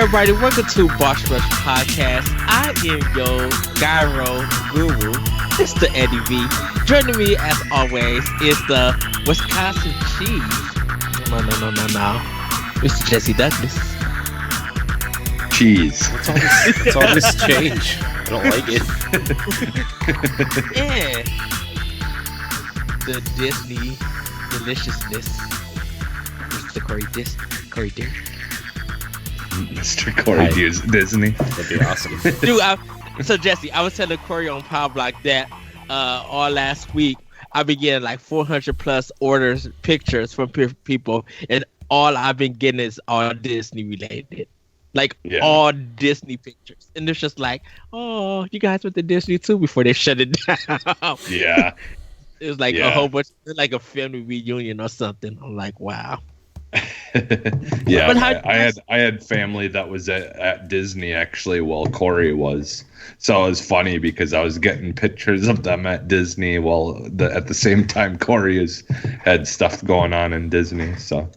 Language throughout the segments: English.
everybody, welcome to Boss Rush Podcast. I am your gyro guru, Mr. Eddie V. Joining me, as always, is the Wisconsin Cheese. No. Mr. Jesse Douglas. Cheese. What's all this change? I don't like it. And the Disney deliciousness, Mr. Corey Deer. Mr. Corey Disney. That'd be awesome. Dude, so Jesse, I was telling Corey on Power Block that all last week I've been getting like 400 plus orders, pictures from people, and all I've been getting is all Disney related. Like all Disney pictures. And it's just like, oh, you guys went to Disney too before they shut it down. Yeah. It was like a whole bunch, like a family reunion or something. I'm like, wow. Yeah, but I had family that was at Disney actually while Corey was. So it was funny because I was getting pictures of them at Disney while at the same time Corey had stuff going on in Disney. So.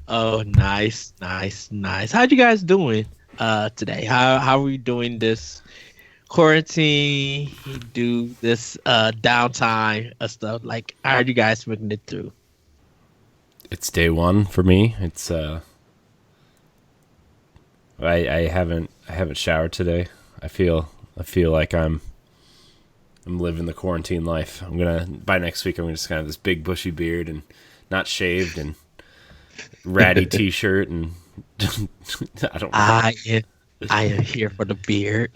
Oh, nice. How you guys doing today? How are we doing this quarantine? Do this downtime stuff? Like, how are you guys making it through? It's day one for me. It's I haven't showered today. I feel like I'm living the quarantine life. By next week I'm gonna just kind of this big bushy beard and not shaved and ratty t-shirt and I don't know. I am here for the beard.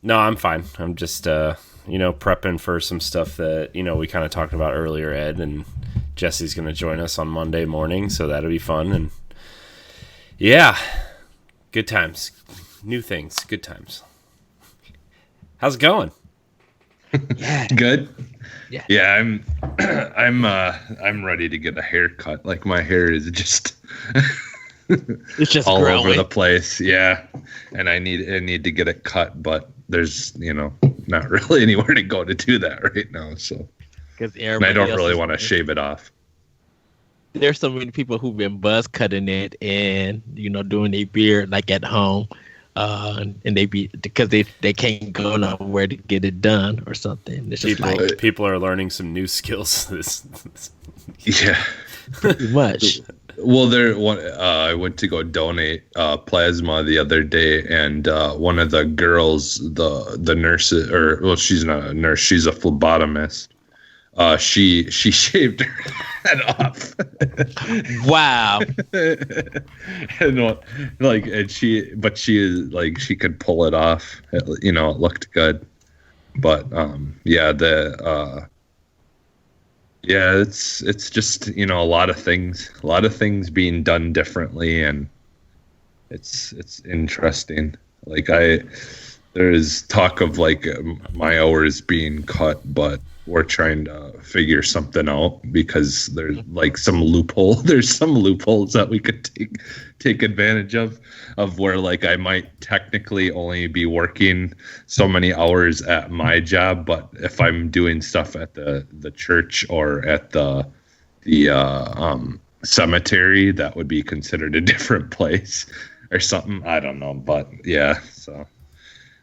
No, I'm fine. I'm just prepping for some stuff that we kind of talked about earlier, Ed, and Jesse's going to join us on Monday morning, so that'll be fun. And yeah, good times, new things, good times. How's it going? Yeah. Good. Yeah. Yeah, I'm ready to get a haircut. Like my hair is just it's just all growing over the place. Yeah, and I need to get it cut, but there's not really anywhere to go to do that right now. So. And I don't really want to shave it off. There's so many people who've been buzz cutting it and doing their beard like at home, and because they can't go nowhere to get it done or something. It's just people are learning some new skills. Yeah, pretty much. Well, I went to go donate plasma the other day, and one of the girls, the nurse, she's not a nurse, she's a phlebotomist. She shaved her head off. Wow. And she could pull it off. It looked good. But it's just a lot of things being done differently, and it's interesting. Like there's talk of like my hours being cut, but we're trying to figure something out because there's like some loophole. There's some loopholes that we could take advantage of where like I might technically only be working so many hours at my job, but if I'm doing stuff at the church or at the cemetery, that would be considered a different place or something. I don't know, but yeah, so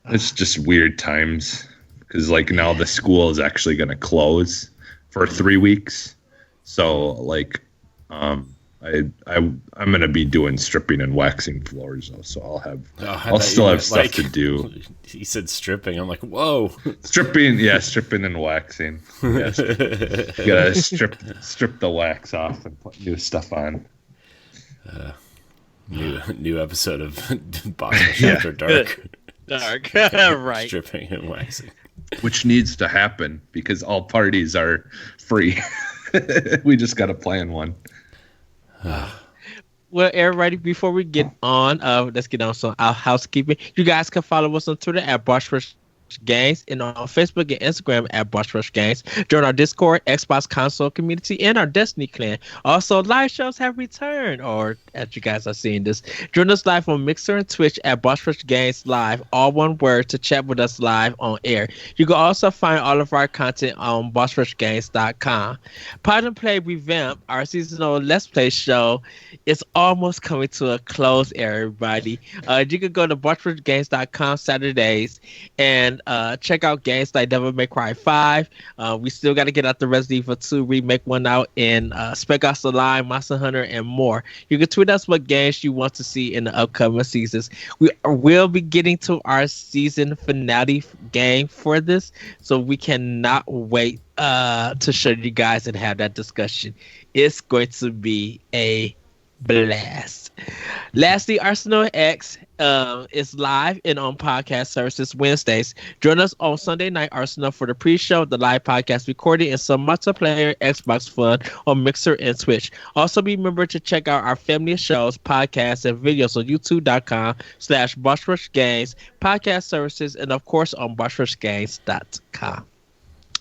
it's just weird times. Because like now the school is actually going to close for 3 weeks, so like I'm going to be doing stripping and waxing floors though, so I'll still have stuff to do. He said stripping. I'm like, whoa, stripping and waxing. Yes, you gotta strip the wax off and put new stuff on. New episode of Box After Dark. Dark, right? Stripping and waxing. Which needs to happen because all parties are free. We just got to plan one. Well, everybody, before we get on, let's get on some housekeeping. You guys can follow us on Twitter at Boss Rush Games, and on Facebook and Instagram at Boss Rush Games. Join our Discord, Xbox console community, and our Destiny clan. Also, live shows have returned, or as you guys are seeing this, join us live on Mixer and Twitch at Boss Rush Games Live, all one word, to chat with us live on air. You can also find all of our content on BossRushGames.com. Pod and Play Revamp, our seasonal Let's Play show, is almost coming to a close, everybody. You can go to BossRushGames.com Saturdays and check out games like Devil May Cry 5. We still got to get out the Resident Evil 2 remake one out, and Spec Ops The Line, Monster Hunter, and more. You can tweet us what games you want to see in the upcoming seasons. We will be getting to our season finale game for this, so we cannot wait to show you guys and have that discussion. It's going to be a blast. Lastly, Arsenal X is live and on podcast services Wednesdays. Join us on Sunday Night Arsenal for the pre-show, the live podcast recording, and some multiplayer Xbox fun on Mixer and Twitch. Also, remember to check out our family of shows, podcasts, and videos on youtube.com/BossRushGames, podcast services, and of course on BossRushGames.com.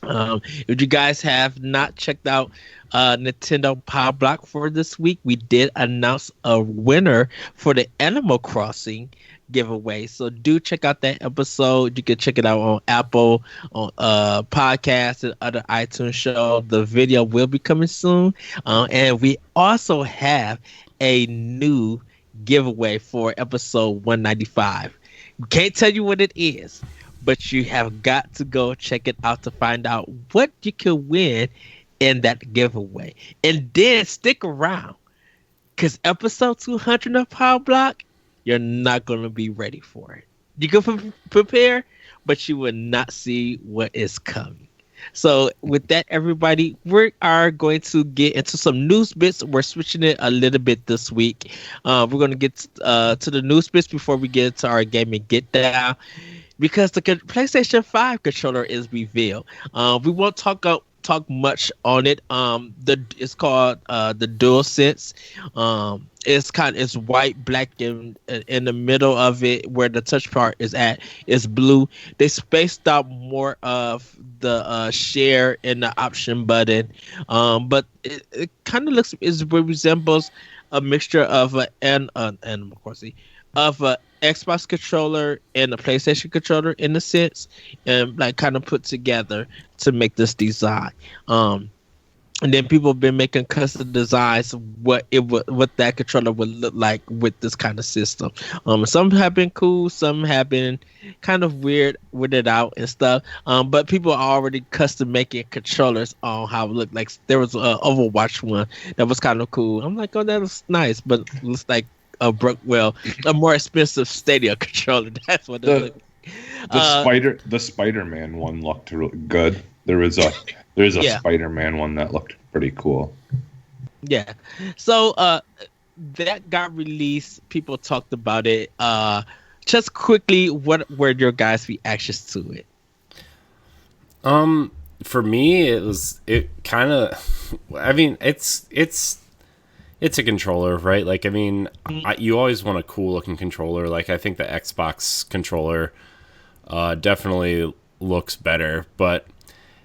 If you guys have not checked out Nintendo Power Block for this week, we did announce a winner for the Animal Crossing giveaway. So do check out that episode. You can check it out on Apple, on podcasts, and other iTunes shows. The video will be coming soon. And we also have a new giveaway for episode 195. Can't tell you what it is, but you have got to go check it out to find out what you can win in that giveaway. And then stick around, because episode 200 of Power Block, you're not going to be ready for it. You can prepare, but you will not see what is coming. So with that, everybody, we are going to get into some news bits. We're switching it a little bit this week. We're going to get to the news bits before we get to our gaming get down, because the PlayStation 5 controller is revealed. We won't talk much on it. It's called the DualSense. It's white, black, in the middle of it where the touch part is at is blue. They spaced out more of the share in the option button, but it kind of resembles a mixture of an Xbox controller and a PlayStation controller in a sense, and like kind of put together to make this design. And then people have been making custom designs of what that controller would look like with this kind of system. Some have been cool, some have been kind of weirded out and stuff. But people are already custom making controllers on how it looked like. There was an Overwatch one that was kind of cool. I'm like, oh, that was nice, but it looks like a more expensive Stadia controller. That's what it looked like. The Spider-Man one looked really good. There's a Spider-Man one that looked pretty cool. Yeah. So that got released. People talked about it. Just quickly, what were your guys' reactions to it? For me, it's a controller, right? Like, I mean, you always want a cool looking controller. Like, I think the Xbox controller definitely looks better, but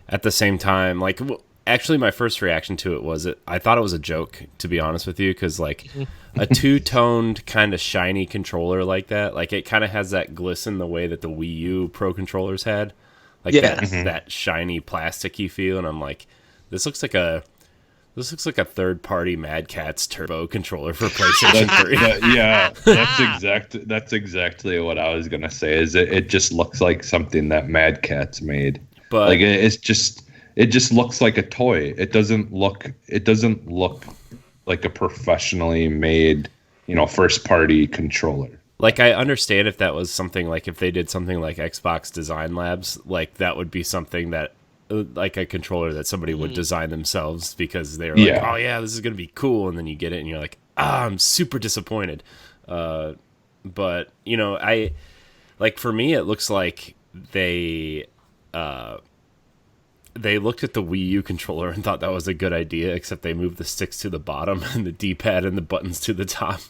at the same time, like, actually my first reaction to it was I thought it was a joke, to be honest with you, because like a two-toned kind of shiny controller like that, like it kind of has that glisten the way that the Wii U Pro controllers had, like that shiny plasticky feel, and I'm like, this looks like a third-party Mad Catz Turbo controller for PlayStation 3. That's exactly what I was gonna say. Is it just looks like something that Mad Catz made, but like it just looks like a toy. It doesn't look like a professionally made, first-party controller. Like, I understand if that was something like if they did something like Xbox Design Labs, like that would be something that, like a controller that somebody would design themselves, because they were like, oh yeah, this is gonna be cool, and then you get it and you're like, I'm super disappointed. But I like, for me it looks like they looked at the Wii U controller and thought that was a good idea, except they moved the sticks to the bottom and the D-pad and the buttons to the top.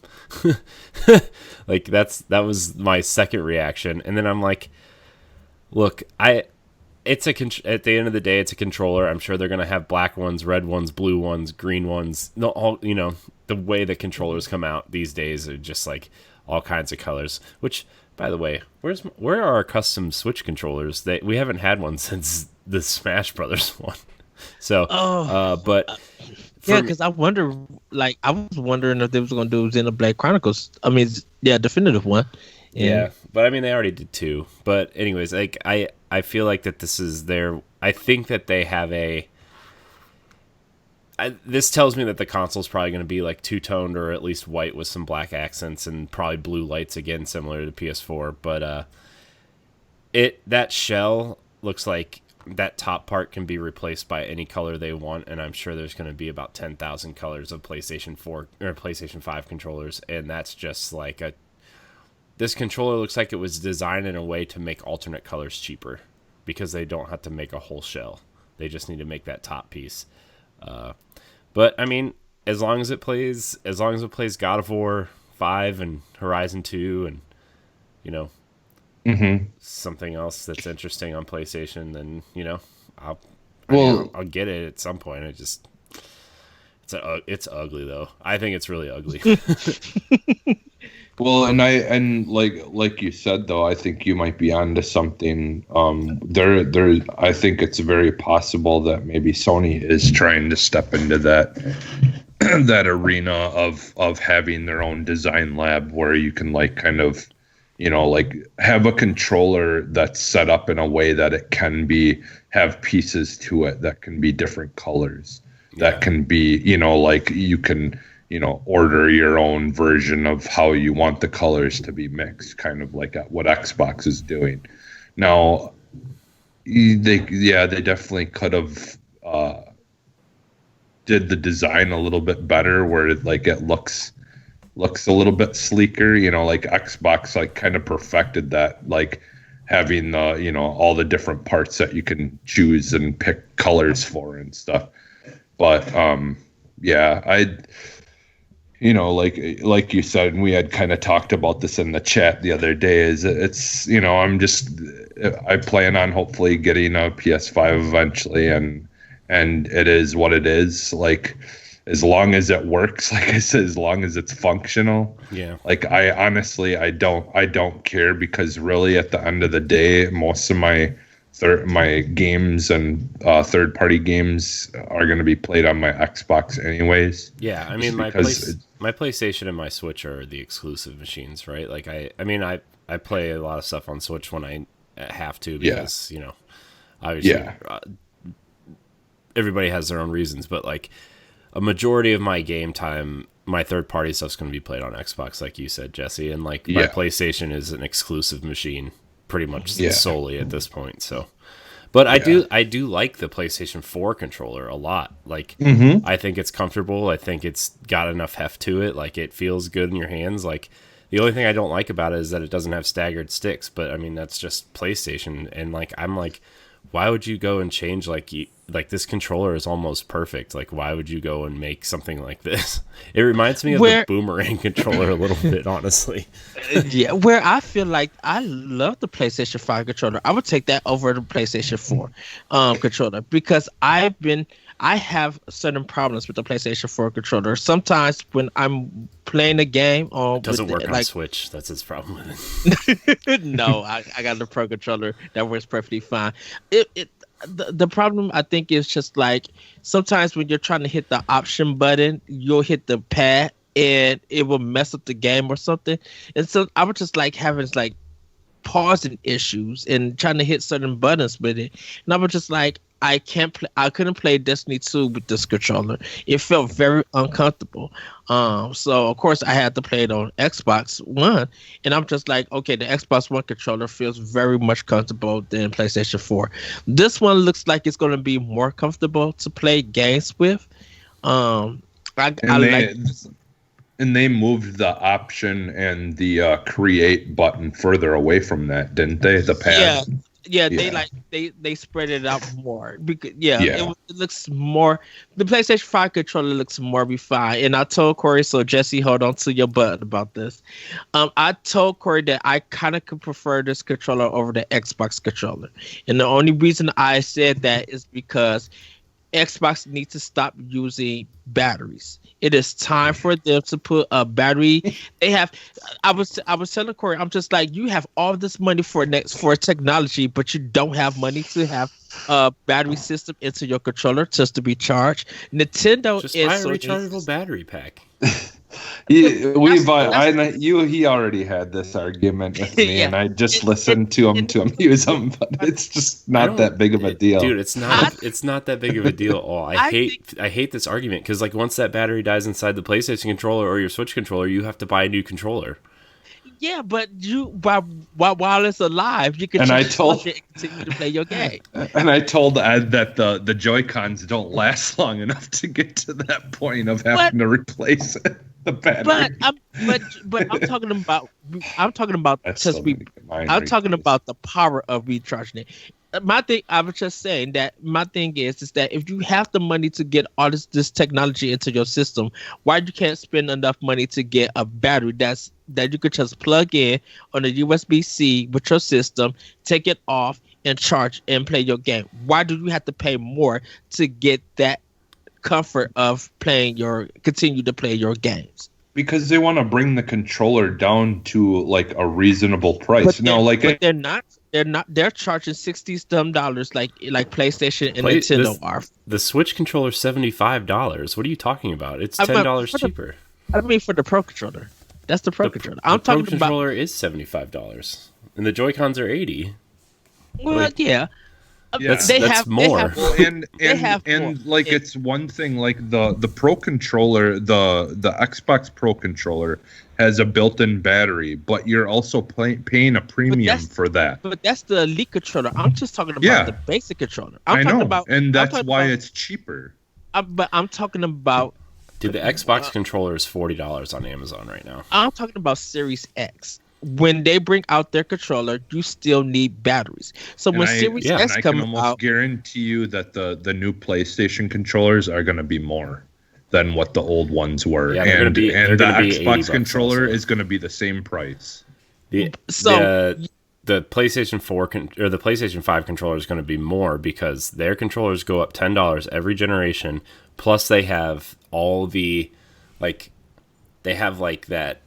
Like, that was my second reaction. And then I'm like, Look, it's at the end of the day, it's a controller. I'm sure they're going to have black ones, red ones, blue ones, green ones. No, all the way the controllers come out these days are just like all kinds of colors. Which, by the way, where are our custom Switch controllers? We haven't had one since the Smash Brothers one. So, but because I was wondering if they was going to do Xenoblade Chronicles. I mean, definitive one. Yeah, but I mean, they already did 2. But anyways, like I feel like that this is I think that they have this tells me that the console's probably going to be like two-toned or at least white with some black accents and probably blue lights again, similar to PS4. But that shell looks like that top part can be replaced by any color they want, and I'm sure there's going to be about 10,000 colors of PlayStation 4 or PlayStation 5 controllers, and that's just like this controller looks like it was designed in a way to make alternate colors cheaper because they don't have to make a whole shell. They just need to make that top piece. But I mean, as long as it plays God of War 5 and Horizon 2 and something else that's interesting on PlayStation, then I'll get it at some point. It's ugly though. I think it's really ugly. Well, and like you said though, I think you might be onto something. I think it's very possible that maybe Sony is trying to step into that that arena of having their own design lab where you can like kind of like have a controller that's set up in a way that it can have pieces to it that can be different colors. Yeah. That can be like you can order your own version of how you want the colors to be mixed, kind of like what Xbox is doing. Now, they definitely could have did the design a little bit better, where it looks a little bit sleeker. Like Xbox kind of perfected that, like having the all the different parts that you can choose and pick colors for and stuff. But like you said, and we had kind of talked about this in the chat the other day, I plan on hopefully getting a PS5 eventually, and it is what it is. Like, as long as it works, like I said, as long as it's functional. Yeah. Like, I honestly, I don't care, because really at the end of the day, most of my games and third-party games are going to be played on my Xbox anyways. Yeah, I mean, my PlayStation and my Switch are the exclusive machines, right? Like, I play a lot of stuff on Switch when I have to, because obviously everybody has their own reasons, but like a majority of my game time, my third-party stuff's going to be played on Xbox, like you said, Jesse, and like my PlayStation is an exclusive machine pretty much solely at this point. So, but I do like the PlayStation 4 controller a lot. Like, I think it's comfortable. I think it's got enough heft to it. Like, it feels good in your hands. Like, the only thing I don't like about it is that it doesn't have staggered sticks, but I mean, that's just PlayStation. And like, I'm like, why would you go and change, like this controller is almost perfect. Like, why would you go and make something like this? It reminds me of the Boomerang controller a little bit, honestly. Yeah, where I feel like I love the PlayStation 5 controller. I would take that over the PlayStation 4 controller, because I have certain problems with the PlayStation 4 controller. Sometimes when I'm playing a game, it doesn't work on Switch. That's its problem with it. No, I got the Pro controller that works perfectly fine. The problem, I think, is just like sometimes when you're trying to hit the option button, you'll hit the pad and it will mess up the game or something. And so I would just like having like pausing issues and trying to hit certain buttons with it. And I was just like, I couldn't play Destiny 2 with this controller. It felt very uncomfortable. So of course I had to play it on Xbox One, and I'm just like, okay, the Xbox One controller feels very much comfortable than PlayStation 4. This one looks like it's going to be more comfortable to play games with. And they moved the option and the create button further away from that, didn't they? The pad. Yeah, Yeah. they spread it out more because Yeah. it looks more. The PlayStation 5 controller looks more refined, and I told Corey. So Jesse, hold on to your butt about this. I told Corey that I kind of could prefer this controller over the Xbox controller, and the only reason I said that is because Xbox needs to stop using batteries. It is time for them to put a battery. They have. I was telling Corey, I'm just like, you have all this money for technology, but you don't have money to have a battery system into your controller just to be charged. Nintendo Just is buy a so rechargeable battery pack. He that's- he already had this argument with me, yeah. and I just It, listened to him use them, but it's just I not don't, that big of a deal. dude. It's not. It's not that big of a deal at all. I think hate this argument because like once that battery dies inside the PlayStation controller or your Switch controller, you have to buy a new controller. yeah, but while it's alive, you can And I just told- plug it and continue to play your game. And I told Ed that the Joy-Cons don't last long enough to get to that point of having to replace it, the battery. But I'm talking about That's just so be many mine I'm talking replaced. about the power of recharging it. My thing, I was just saying that my thing is that if you have the money to get all this technology into your system, why you can't spend enough money to get a battery that you could just plug in on a USB-C with your system, take it off and charge and play your game? Why do you have to pay more to get that comfort of continue to play your games? Because they want to bring the controller down to like a reasonable price. They're not. They're charging $60 like PlayStation and Nintendo are. The Switch controller $75. What are you talking about? It's I mean, $10 cheaper. I mean, for the Pro controller, that's the Pro controller. I'm the Pro talking about. controller is $75, and the Joy-Cons are $80. Well, like- yeah. Yeah. That's more. and They have more. and like it's one thing, like the Pro controller, the Xbox Pro controller has a built-in battery, but you're also paying a premium for that. But that's the Elite controller. I'm just talking about Yeah. the basic controller. I talking know, about, and that's talking why about- it's cheaper. But I'm talking about. Dude, the Xbox controller is $40 on Amazon right now. I'm talking about Series X. When they bring out their controller, you still need batteries. So when Series X I can comes almost out, guarantee you that the new PlayStation controllers are going to be more than what the old ones were, Yeah, they're gonna and be- they're the gonna be Xbox $80 controller also. is going to be the same price. The PlayStation 4 or the PlayStation 5 controller is going to be more because their controllers go up $10 every generation. Plus, they have all the they have like that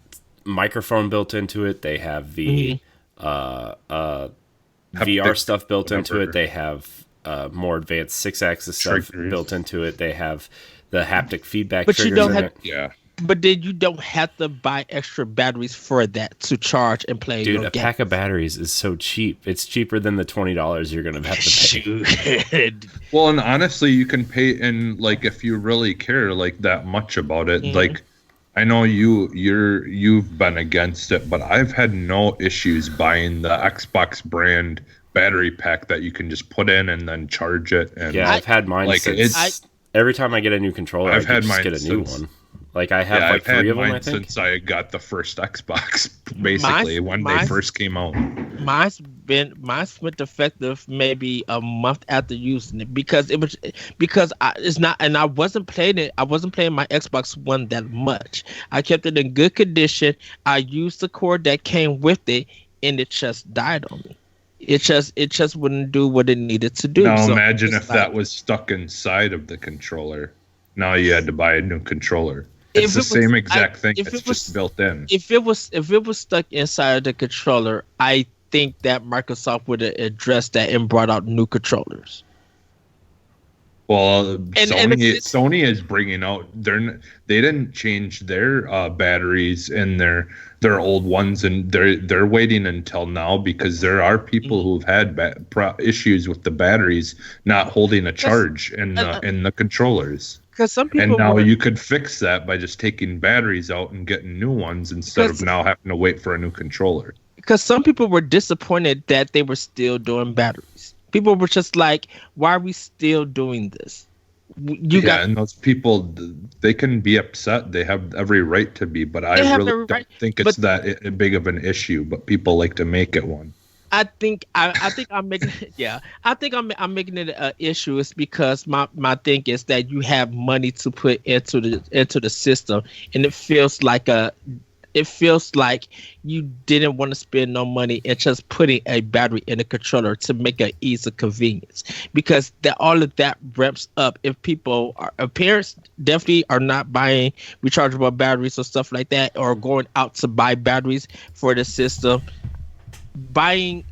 microphone built into it. They have the VR stuff built into it. They have more advanced 6-axis stuff Triggers. built into it. They have the haptic feedback But you triggers don't in have- it. Yeah. but then you don't have to buy extra batteries for that to charge and play Dude, your a game. pack of batteries is so cheap. It's cheaper than the $20 you're going to have to pay. Shoot. Well, and honestly, you can pay in, like, if you really care like that much about it. Like, I know you've been against it, but I've had no issues buying the Xbox brand battery pack that you can just put in and then charge it. And Yeah, I've had mine like, since. Every time I get a new controller, I've I had just mine get a new since- one. Like I have I've had 3 of them, mine I think. since I got the first Xbox, basically when they first came out. Mine's went effective maybe a month after using it because it's not, and I wasn't playing my Xbox One that much. I kept it in good condition. I used the cord that came with it, and it just died on me. It just wouldn't do what it needed to do. Now So imagine it's if like- that was stuck inside of the controller. Now you had to buy a new controller. It's the same exact thing. It's just built in. If it was stuck inside the controller, I think that Microsoft would have addressed that and brought out new controllers. Well, it's- Sony is bringing out they didn't change their batteries in their old ones, and they're waiting until now because there are people who've had issues with the batteries not holding a charge in the controllers. Because some people And now were- you could fix that by just taking batteries out and getting new ones instead of now having to wait for a new controller. because some people were disappointed that they were still doing batteries. People were just like, "Why are we still doing this?" And those people, they can be upset. They have every right to be, but I They have really every don't right, think it's that big of an issue. But people like to make it one. I think I'm making yeah, I think I'm making it an issue is because my thing is that you have money to put into the system, and it feels like you didn't want to spend no money and just putting a battery in the controller to make it easy convenience, because that all of that ramps up if parents definitely are not buying rechargeable batteries or stuff like that, or going out to buy batteries for the system. Buying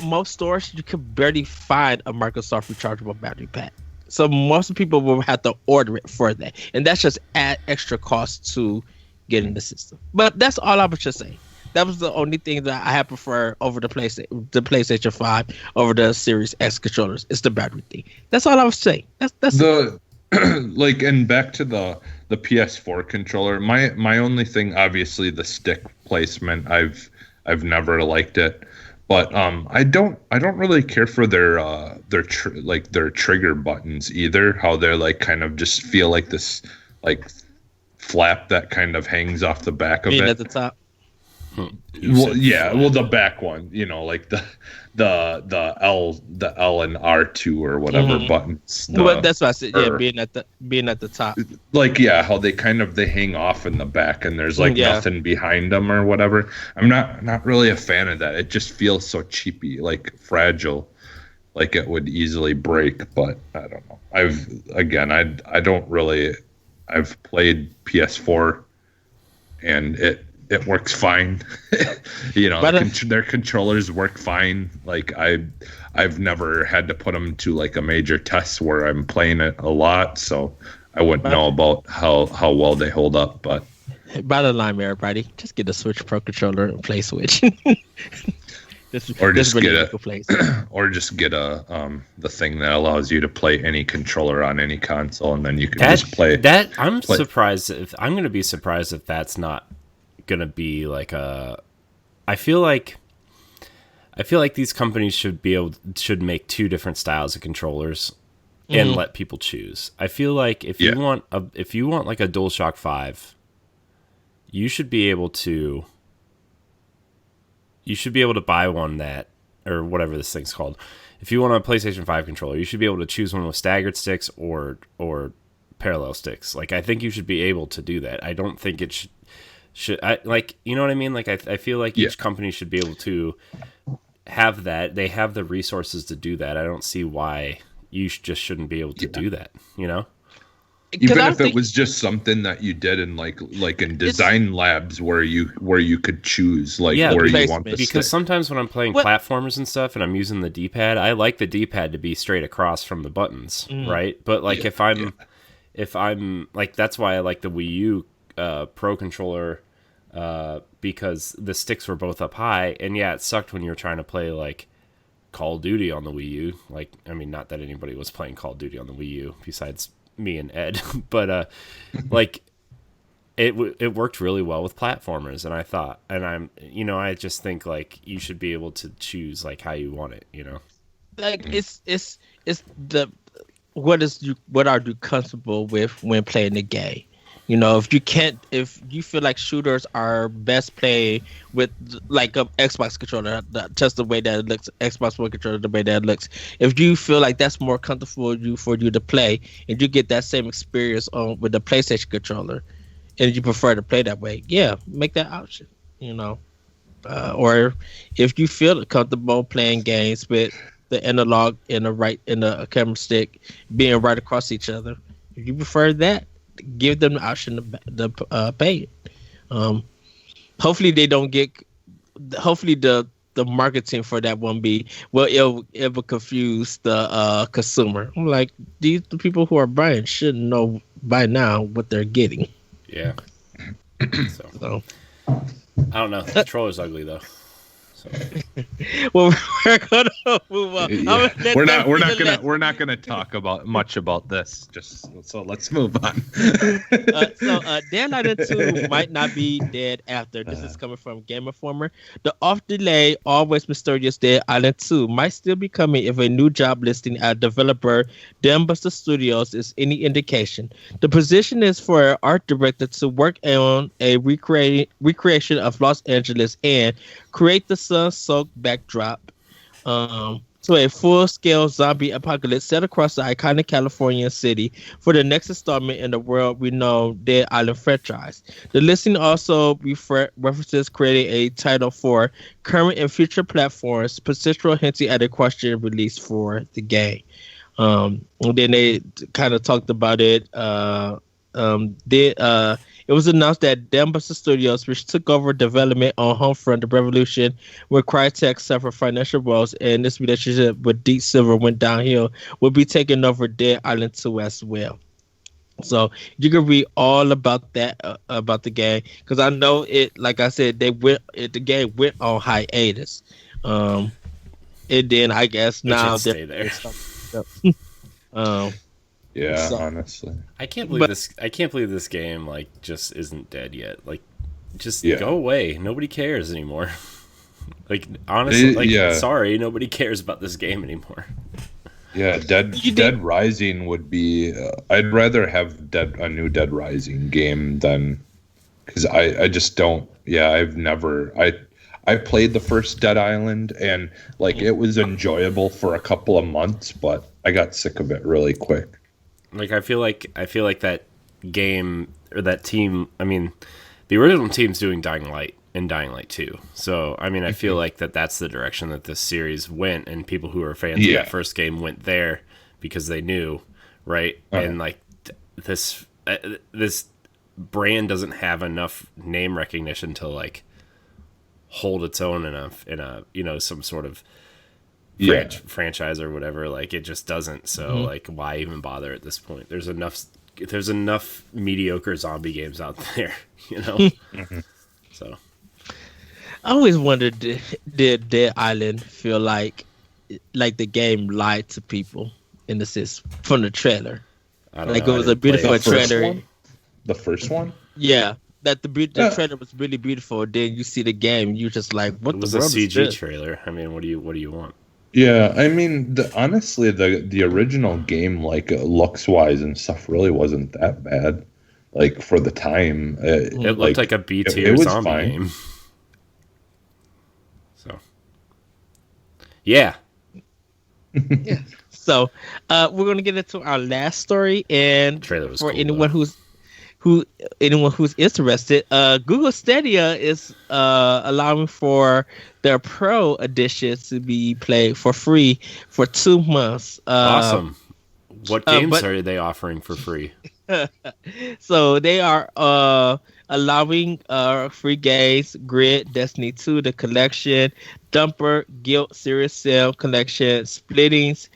most stores, you can barely find a Microsoft rechargeable battery pack. So most people will have to order it for that, and that's just add extra cost to getting the system. But that's all I was just saying. That was the only thing that I have preferred over the PlayStation 5 over the Series X controllers. It's the battery thing. That's all I was saying. That's the like, and back to the PS4 controller. My only thing, obviously, the stick placement. I've never liked it, but I don't really care for their trigger buttons either. How they're like kind of just feel like this like flap that kind of hangs off the back of it at the top. Well, yeah, well, the back one, like the L and R2 or whatever buttons. Well, that's what I said. Yeah, being at the top. Like, yeah, how they hang off in the back, and there's like nothing behind them or whatever. I'm not really a fan of that. It just feels so cheapy, like fragile, like it would easily break. But I don't know. I don't really. I've played PS4, and it works fine. Their controllers work fine. Like I've never had to put them to like a major test where I'm playing it a lot, so I wouldn't know about how well they hold up. But bottom line, everybody, just get a Switch Pro controller and play Switch. Or just get a the thing that allows you to play any controller on any console, and then you can just play that. I'm going to be surprised if that's not going to be like a. I feel like these companies should make two different styles of controllers and let people choose. I feel like if you want like a DualShock 5, you should be able to buy one that, or whatever this thing's called. If you want a PlayStation 5 controller, you should be able to choose one with staggered sticks or parallel sticks. Like, I think you should be able to do that. I don't think it should like, you know what I mean? Like, I feel like each company should be able to have that. They have the resources to do that. I don't see why you just shouldn't be able to do that, Even if it was just something that you did in like in design labs where you could choose where you want the because stick. Sometimes when I'm playing platformers and stuff and I'm using the D-pad, I like the D-pad to be straight across from the buttons, right? But like if I'm like, that's why I like the Wii U Pro controller because the sticks were both up high, and it sucked when you were trying to play like Call of Duty on the Wii U. Like, I mean, not that anybody was playing Call of Duty on the Wii U besides me and Ed, but like it worked really well with platformers, and I thought, and I just think like you should be able to choose like how you want it, like it's the what are you comfortable with when playing the game. If you feel like shooters are best played with like a Xbox controller, just the way that it looks, Xbox One controller, the way that it looks. If you feel like that's more comfortable for you to play, and you get that same experience with the PlayStation controller, and you prefer to play that way, make that option. Or if you feel comfortable playing games with the analog and the camera stick being right across each other, if you prefer that, give them the option to pay it. Hopefully they don't get. Hopefully the marketing for that won't be it will confuse the consumer. I'm like, the people who are buying should know by now what they're getting. Yeah. So I don't know. The controller's ugly though. So. Well, we're gonna move on. Yeah. We're not gonna talk much about this. So let's move on. Dead Island 2 might not be dead after. This is coming from Game Informer. The off-delay, always mysterious Dead Island 2 might still be coming if a new job listing at developer Dambuster Studios is any indication. The position is for an art director to work on a recreation of Los Angeles and create the sun-soaked backdrop to a full-scale zombie apocalypse set across the iconic California city for the next installment in the world-renowned Dead Island franchise. The listing also references creating a title for current and future platforms, potential hinting at a question release for the game. And then they kind of talked about it. It was announced that Dambuster Studios, which took over development on Homefront: The Revolution, when Crytek suffered financial woes and this relationship with Deep Silver went downhill, will be taking over Dead Island 2 as well. So you can read all about that about the game, because I know it. Like I said, the game went on hiatus, and then I guess now stay there. Yeah, So- honestly. I can't believe this game like just isn't dead yet. Like, just Yeah. go away. Nobody cares anymore. Like, honestly, sorry, nobody cares about this game anymore. Yeah, Dead Rising would be. I'd rather have a new Dead Rising game than, because I just don't. Yeah, I played the first Dead Island and like it was enjoyable for a couple of months, but I got sick of it really quick. Like, I feel like that game or that team. I mean, the original team's doing Dying Light and Dying Light 2. So, I mean, I feel like that's the direction that this series went, and people who are fans of that first game went there because they knew, right? And like this brand doesn't have enough name recognition to like hold its own in a some sort of franchise or whatever. Like, it just doesn't. So like, why even bother at this point? There's enough mediocre zombie games out there, So I always wondered, did Dead Island feel like the game lied to people in the sense from the trailer? I don't Like, know. it was a beautiful trailer. The first one? Yeah, that the trailer was really beautiful. Then you see the game, you just like, what It the was a world is CG this? trailer. I mean, what do you want? Yeah, I mean, honestly, the original game, like looks wise and stuff, really wasn't that bad. Like, for the time, It looked like a B tier was zombie fine. game. So, yeah. So, we're gonna get into our last story, and Trailer was for cool, anyone though. anyone who's interested, Google Stadia is allowing for their Pro edition to be played for free for 2 months. Awesome. What games but- are they offering for free? So they are allowing free games: Grid, Destiny 2, The Collection, Dumper, Guild, Serious Sam Collection, Splittings,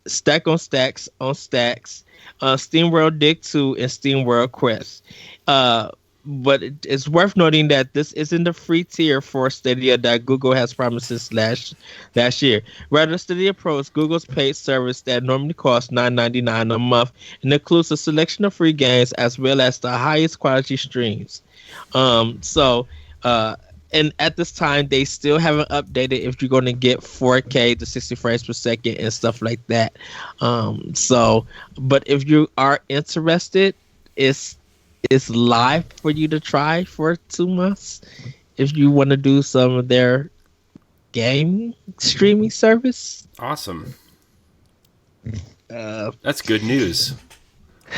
Stack on Stacks on Stacks, SteamWorld Dig 2, and SteamWorld Quest. But it's worth noting that this isn't the free tier for Stadia that Google has promised since last year. Rather, Stadia Pro is Google's paid service that normally costs $9.99 a month and includes a selection of free games as well as the highest quality streams. And at this time, they still haven't updated if you're going to get 4K to 60 frames per second and stuff like that. But if you are interested, it's live for you to try for 2 months if you want to do some of their game streaming service. Awesome. That's good news.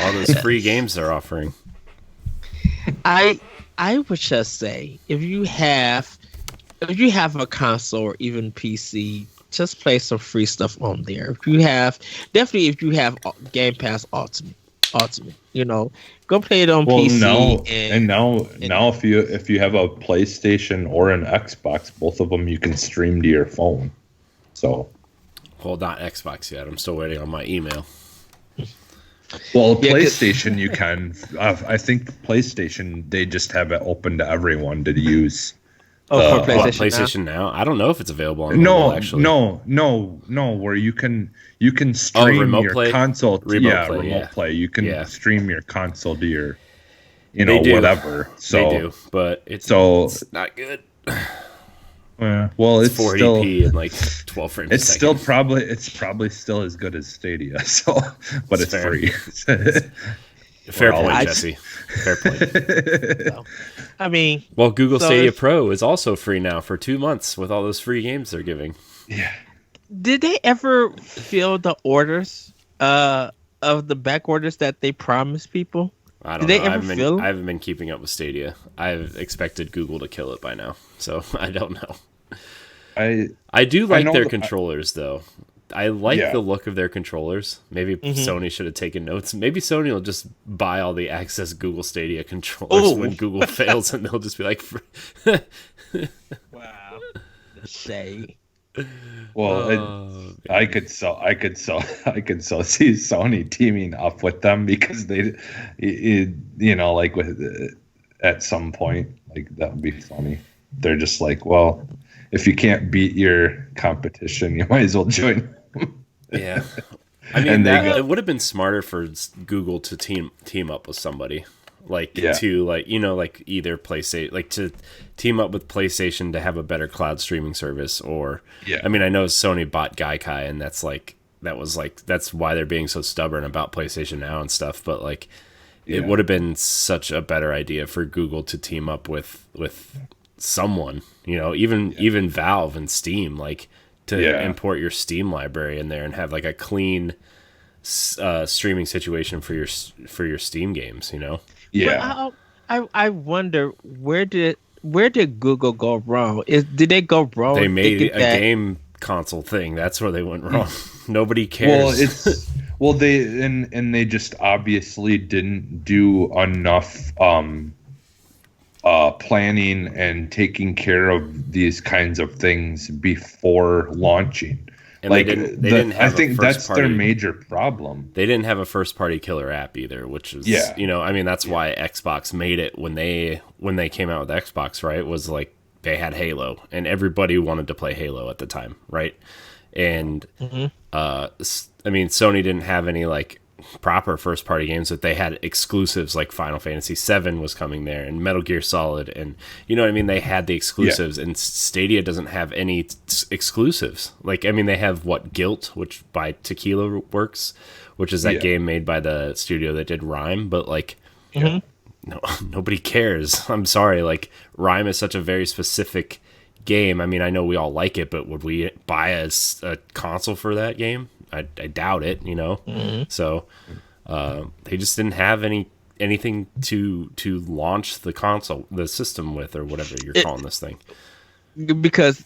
All those free games they're offering. I would just say if you have a console or even PC, just play some free stuff on there. If you have Game Pass Ultimate, go play it on PC. Now if you have a PlayStation or an Xbox, both of them you can stream to your phone. So, Well, not Xbox yet. I'm still waiting on my email. well, PlayStation you can. I think PlayStation they just have it open to everyone to use. For What, PlayStation, PlayStation now? I don't know if it's available on mobile, actually. No. Where you can stream remote your play? console. Remote Play. You can stream your console to your, They do. whatever. So They do, but it's not good. well, It's it's still 480p and like 12 frames. it's a still second. probably still as good as Stadia. So, but It's it's fair. free. Fair all point, I- Jesse. Fair point. So, I mean, Well, Google So Stadia if- Pro is also free now for 2 months with all those free games they're giving. Yeah. did they ever fill the orders of the back orders that they promised people? I don't Did know. they ever fill? I haven't been keeping up with Stadia. I've expected Google to kill it by now, so I don't know. I do like know their that- controllers, though. I like Yeah. the look of their controllers. Maybe Sony should have taken notes. Maybe Sony will just buy all the Access Google Stadia controllers when Google fails, and they'll just be like, Wow. Say. Well, I could see Sony teaming up with them because they, like at some point, like that would be funny. They're just like, well, if you can't beat your competition, you might as well join. yeah. I mean, it would have been smarter for Google to team up with somebody. Either PlayStation, to team up with PlayStation to have a better cloud streaming service, or I mean, I know Sony bought Gaikai, and that's why they're being so stubborn about PlayStation Now and stuff. But it would have been such a better idea for Google to team up with someone, even Valve and Steam, to import your Steam library in there and have a clean streaming situation for your Steam games, Yeah. But I wonder where did Google go wrong? Did they go wrong? They made a game console thing. That's where they went wrong. Nobody cares. They just obviously didn't do enough planning and taking care of these kinds of things before launching. And they didn't have I think that's their major problem. They didn't have a first-party killer app either, which is that's why Xbox made it when they came out with Xbox, right? Was they had Halo, and everybody wanted to play Halo at the time, right? And Sony didn't have any proper first-party games, but they had exclusives like Final Fantasy VII was coming there, and Metal Gear Solid, and they had the exclusives, and Stadia doesn't have any exclusives. They have Guilt, which by Tequila Works, which is that game made by the studio that did Rime, but no, nobody cares. I'm sorry, Rime is such a very specific game. I know we all like it, but would we buy a console for that game? I doubt it, So they just didn't have anything to launch the system with, or whatever you're calling this thing. Because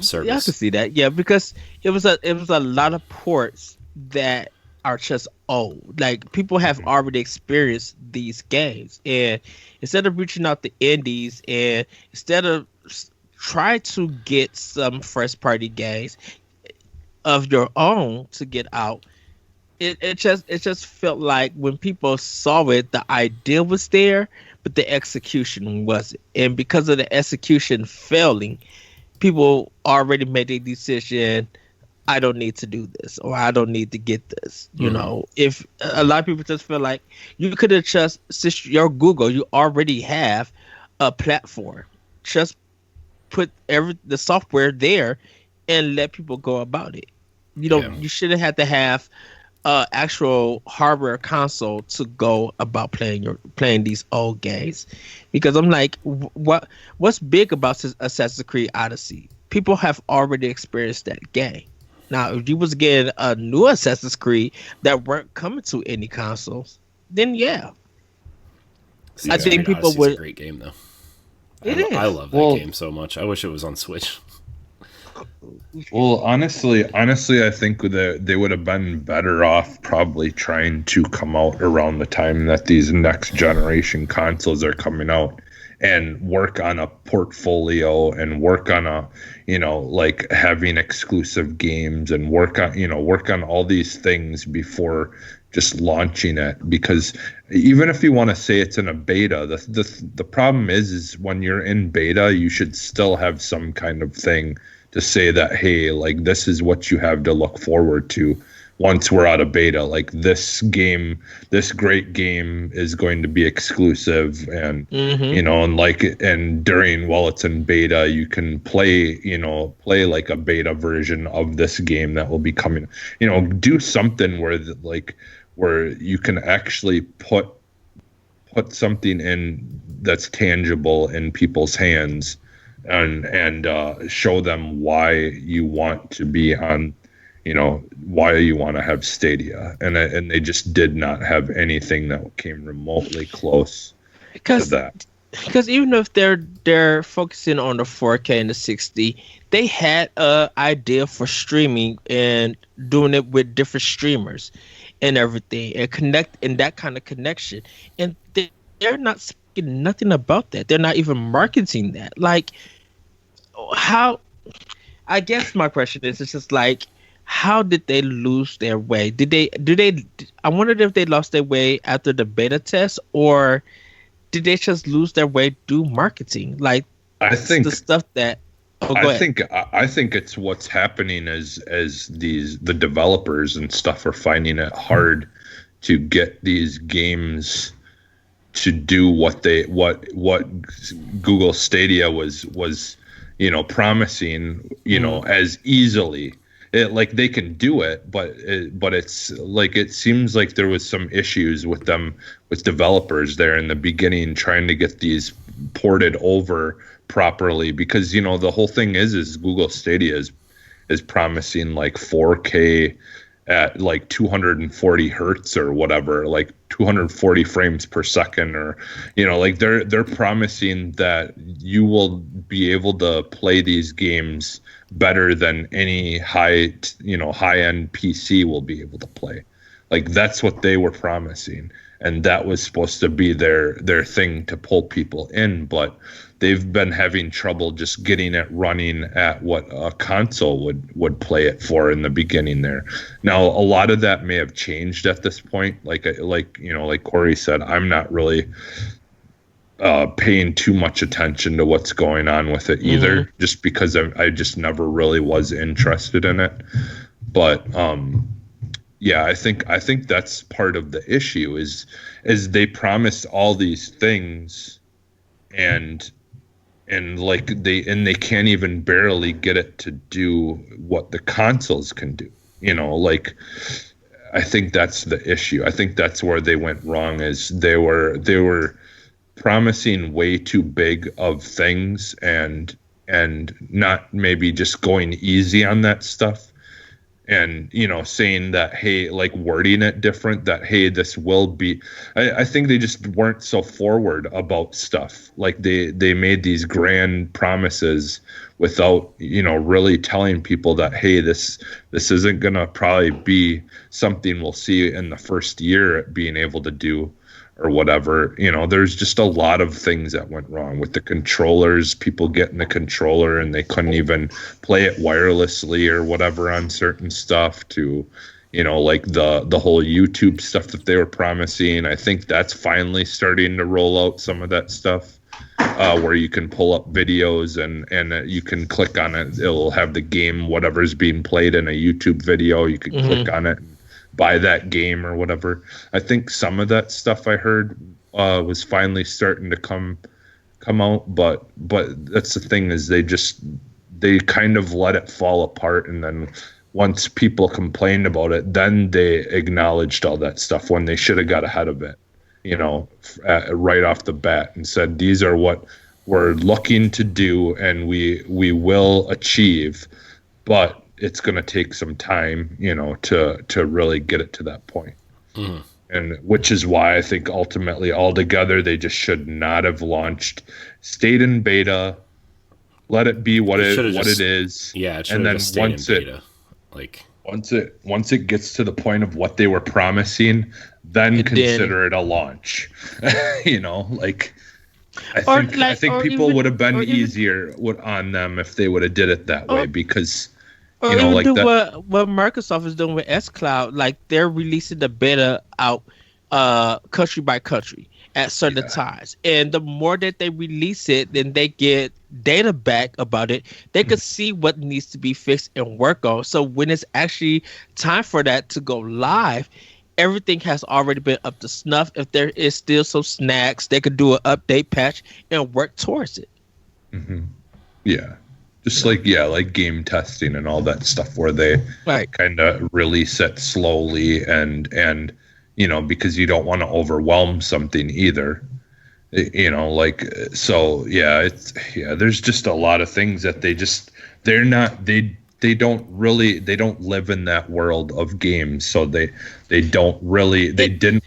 service. Yeah, I can see that. Yeah, because it was a lot of ports that are just old. People have already experienced these games, and instead of reaching out to indies, and instead of try to get some first party games of your own to get out, it just felt like when people saw it, the idea was there, but the execution wasn't. And because of the execution failing, people already made a decision, I don't need to do this, or I don't need to get this. If a lot of people just feel like you could have just, since you're Google, you already have a platform, just put the software there and let people go about it. You shouldn't have to have actual hardware console to go about playing these old games, because I'm like, what's big about Assassin's Creed Odyssey? People have already experienced that game. Now, if you was getting a new Assassin's Creed that weren't coming to any consoles, then I think people would. A great game though. I love that game so much. I wish it was on Switch. Well, honestly, I think they would have been better off probably trying to come out around the time that these next generation consoles are coming out, and work on a portfolio, and work on having exclusive games, and work on all these things before just launching it. Because even if you want to say it's in a beta, the problem is when you're in beta, you should still have some kind of thing to say that, hey, this is what you have to look forward to once we're out of beta. This great game is going to be exclusive, and and during while it's in beta, you can play a beta version of this game that will be coming. Do something where you can actually put put something in that's tangible in people's hands and show them why you want to be on, why you want to have Stadia. And they just did not have anything that came remotely close to that. Because even if they're focusing on the 4K and the 60, they had a idea for streaming and doing it with different streamers and everything, and that kind of connection. And they're not speaking nothing about that. They're not even marketing that. Like, how? I guess my question is, it's just like, how did they lose their way? I wondered if they lost their way after the beta test, or did they just lose their way due marketing? Like, I think the stuff that. I think it's what's happening as the developers and stuff are finding it hard to get these games to do what Google Stadia was promising, as easily. Like they can do it, but it's like, it seems like there was some issues with developers there in the beginning trying to get these ported over properly, because the whole thing is Google Stadia is promising like 4K at like 240 hertz or whatever, like 240 frames per second, or like they're promising that you will be able to play these games better than any high-end PC will be able to play. Like that's what they were promising, and that was supposed to be their thing to pull people in, but they've been having trouble just getting it running at what a console would play it for in the beginning there. Now, a lot of that may have changed at this point. Like Corey said, I'm not really paying too much attention to what's going on with it either, just because I just never really was interested in it. But yeah, I think that's part of the issue is they promised all these things and they can't even barely get it to do what the consoles can do. Like I think that's the issue. I think that's where they went wrong, is they were promising way too big of things and not maybe just going easy on that stuff. And saying that, hey, like wording it different, that hey, this will be. I think they just weren't so forward about stuff. Like they made these grand promises without really telling people that, hey, this isn't gonna probably be something we'll see in the first year being able to do, or whatever. There's just a lot of things that went wrong with the controllers, people getting the controller and they couldn't even play it wirelessly or whatever on certain stuff, to like the whole YouTube stuff that they were promising. I think that's finally starting to roll out, some of that stuff, where you can pull up videos and you can click on it, it'll have the game, whatever's being played in a YouTube video, you can click on it, buy that game or whatever. I think some of that stuff I heard was finally starting to come out, but that's the thing, is they kind of let it fall apart, and then once people complained about it, then they acknowledged all that stuff when they should have got ahead of it, right off the bat, and said, these are what we're looking to do and we will achieve, but it's going to take some time, to really get it to that point. And which is why I think ultimately altogether, they just should not have launched, stayed in beta, let it be what it is. Yeah. It and then once it gets to the point of what they were promising, then consider it a launch. I think people would have been easier on them if they would have did it that way, because or even like do what Microsoft is doing with xCloud. Like they're releasing the beta out country by country at certain times, and the more that they release it, then they get data back about it. They can see what needs to be fixed and work on. So when it's actually time for that to go live, everything has already been up to snuff. If there is still some snags, they could do an update patch and work towards it. Yeah. Just like game testing and all that stuff, where they kind of release it slowly and because you don't want to overwhelm something either. Like, so yeah, there's just a lot of things that they don't live in that world of games, so they didn't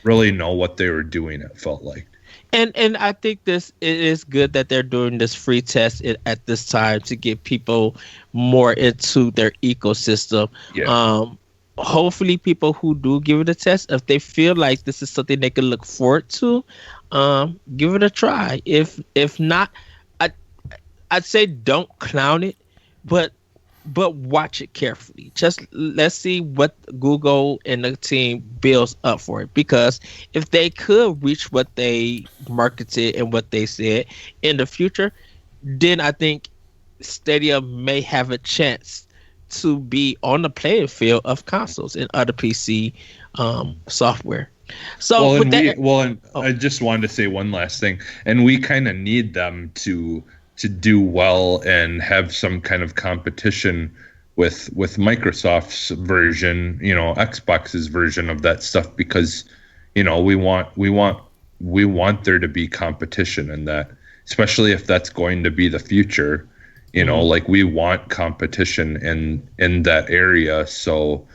really know what they were doing, it felt like. And I think it is good that they're doing this free test at this time to get people more into their ecosystem. Yeah. Hopefully people who do give it a test, if they feel like this is something they can look forward to, give it a try. If not, I'd say don't clown it, but watch it carefully. Just let's see what Google and the team builds up for it. Because if they could reach what they marketed and what they said in the future, then I think Stadia may have a chance to be on the playing field of consoles and other PC software. So I just wanted to say one last thing, and we kind of need them to do well and have some kind of competition with Microsoft's version, Xbox's version of that stuff, because we want there to be competition in that, especially if that's going to be the future. Like, we want competition in that area, so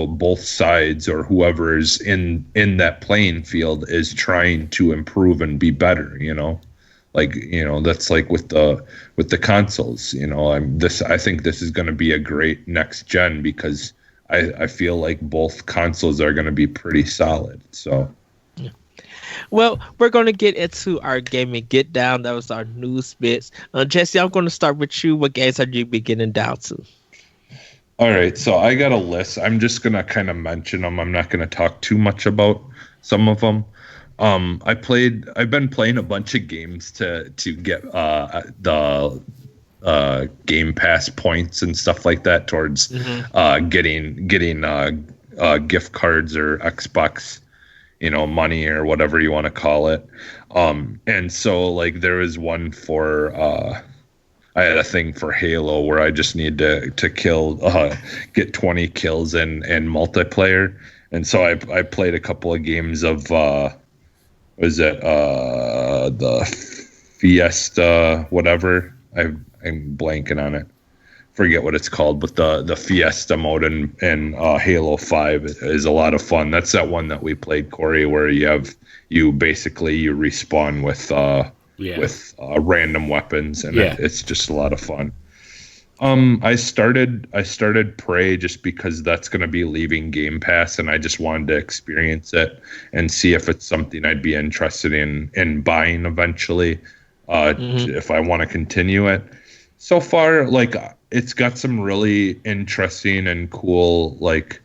both sides, or whoever's in that playing field, is trying to improve and be better. Like, that's like with the consoles. I think this is going to be a great next gen, because I feel like both consoles are going to be pretty solid. So, yeah. Well, we're going to get into our gaming get down. That was our news bits. Jesse, I'm going to start with you. What games have you been getting down to? All right, so I got a list. I'm just going to kind of mention them. I'm not going to talk too much about some of them. I've been playing a bunch of games to get the Game Pass points and stuff like that towards getting gift cards or Xbox, money or whatever you want to call it. And so, like, there was one for I had a thing for Halo where I just need to kill get 20 kills in multiplayer. And so I played a couple of games of was it the Fiesta whatever, I'm blanking on it, forget what it's called, but the Fiesta mode in Halo 5 is a lot of fun. That's that one that we played, Corey, where you respawn with random weapons, and it's just a lot of fun. I started Prey just because that's going to be leaving Game Pass, and I just wanted to experience it and see if it's something I'd be interested in buying eventually, if I want to continue it. So far, like, it's got some really interesting and cool, like,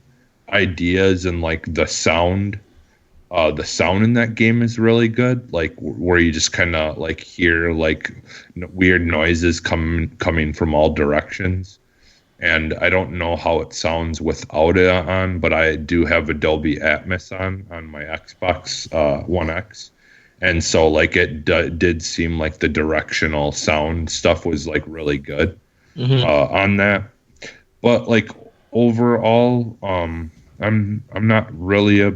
ideas, and like the sound in that game is really good, like, where you just kind of like hear like weird noises coming from all directions. And I don't know how it sounds without it on, but I do have a Dolby Atmos on my Xbox One X, and so, like, it did seem like the directional sound stuff was like really good on that. But like, overall, I'm not really a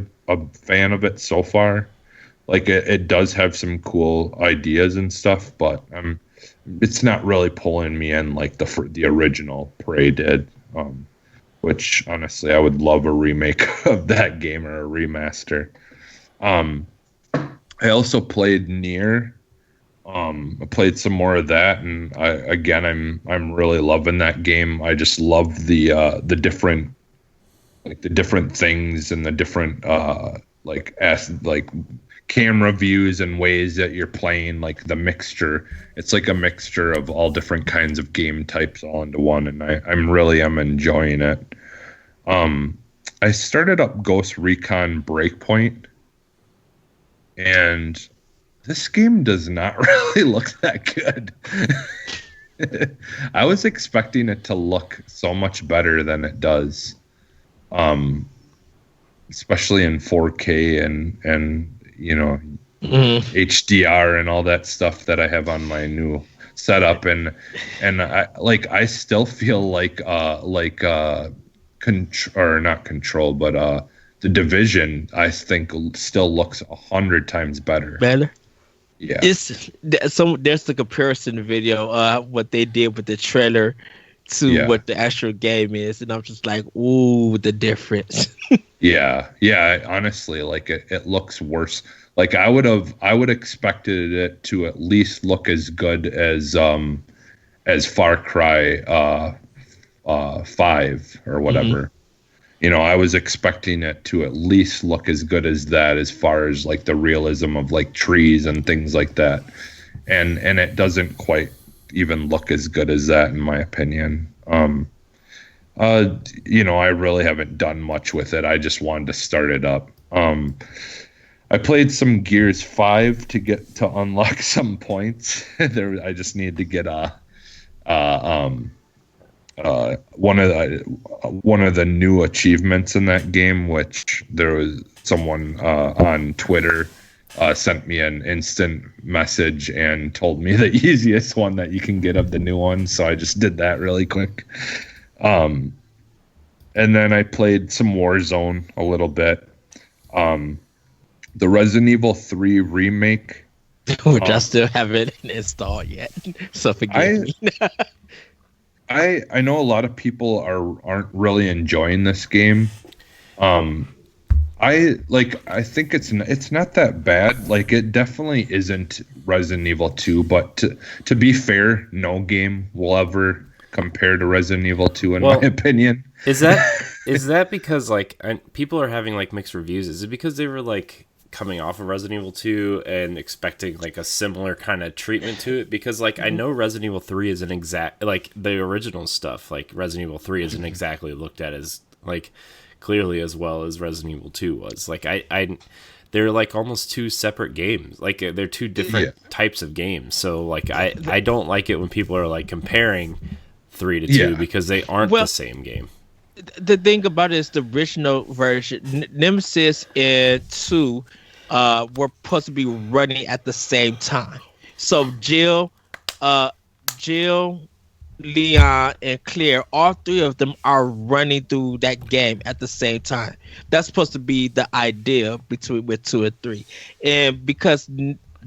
fan of it so far. Like, it does have some cool ideas and stuff, but it's not really pulling me in like the original Prey did, which honestly I would love a remake of that game or a remaster. I also played Nier. I played some more of that, and I'm really loving that game. I just love the different, like, the different things and the different like camera views and ways that you're playing, like the mixture. It's like a mixture of all different kinds of game types all into one, and I'm enjoying it. I started up Ghost Recon Breakpoint, and this game does not really look that good. I was expecting it to look so much better than it does. Especially in 4K and HDR and all that stuff that I have on my new setup, and I still feel like not control, but the Division, I think, still looks 100 times better. Better. Yeah. There's the comparison video, what they did with the trailer to what the actual game is, and I'm just like, ooh, the difference. Yeah. Honestly, like it looks worse. Like I would expected it to at least look as good as Far Cry 5 or whatever. I was expecting it to at least look as good as that, as far as like the realism of like trees and things like that. And it doesn't quite even look as good as that, in my opinion. I really haven't done much with it. I just wanted to start it up. I played some Gears 5 to unlock some points. I just need to get one of the new achievements in that game, which there was someone on Twitter sent me an instant message and told me the easiest one that you can get of the new one. So I just did that really quick. And then I played some Warzone a little bit. The Resident Evil 3 remake. Which I still haven't installed yet. So forgive me. I know a lot of people aren't really enjoying this game. I think it's not that bad. Like, it definitely isn't Resident Evil 2, but to be fair, no game will ever compare to Resident Evil 2 in my opinion. Is that because like people are having like mixed reviews? Is it because they were like coming off of Resident Evil 2 and expecting like a similar kind of treatment to it? Because like I know Resident Evil 3 isn't exact, like the original stuff, like Resident Evil 3 isn't exactly looked at as like clearly as well as Resident Evil 2 was. Like I they're like almost two separate games. Like they're two different types of games. So like I don't like it when people are like comparing 3 to 2 because they aren't the same game. The thing about it is the original version, Nemesis and 2 were supposed to be running at the same time. So Jill, Leon, and Claire, all three of them are running through that game at the same time. That's supposed to be the idea with 2 and 3. And because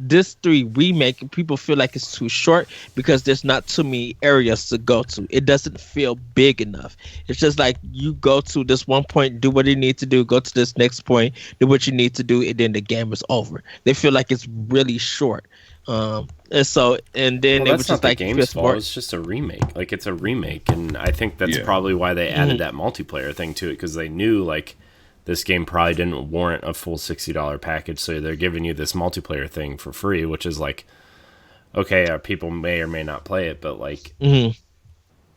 this 3 remake, people feel like it's too short because there's not too many areas to go to. It doesn't feel big enough. It's just like you go to this one point, do what you need to do, go to this next point, do what you need to do, and then the game is over. They feel like it's really short. And then it was just like the game's fault. It's just a remake. Like, it's a remake, and I think that's probably why they added that multiplayer thing to it, because they knew like this game probably didn't warrant a full $60 package, so they're giving you this multiplayer thing for free, which is like, okay, people may or may not play it, but like,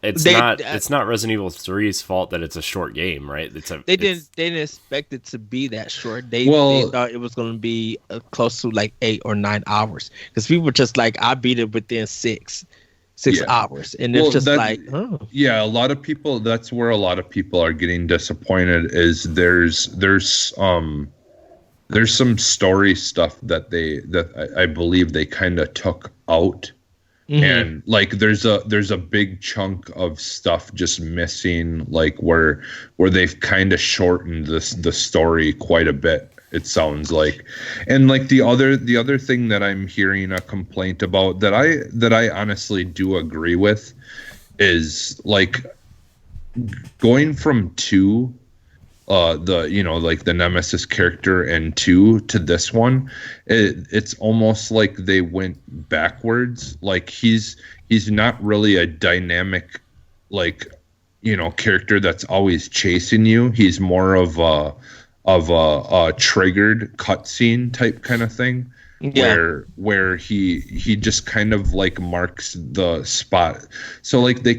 it's not Resident Evil 3's fault that it's a short game, right? They didn't expect it to be that short. They thought it was going to be close to like 8 or 9 hours, because people were just like, I beat it within 6 hours, and it's just like, a lot of people, that's where a lot of people are getting disappointed, is there's some story stuff that I believe they kind of took out. And like there's a big chunk of stuff just missing, like where they've kind of shortened the story quite a bit, it sounds like. And like the other thing that I'm hearing a complaint about that I honestly do agree with is like going from 2, the Nemesis character, and 2 to this one, it's almost like they went backwards. Like he's not really a dynamic, like, character that's always chasing you. He's more of a triggered cutscene type kind of thing, where he just kind of like marks the spot. So like they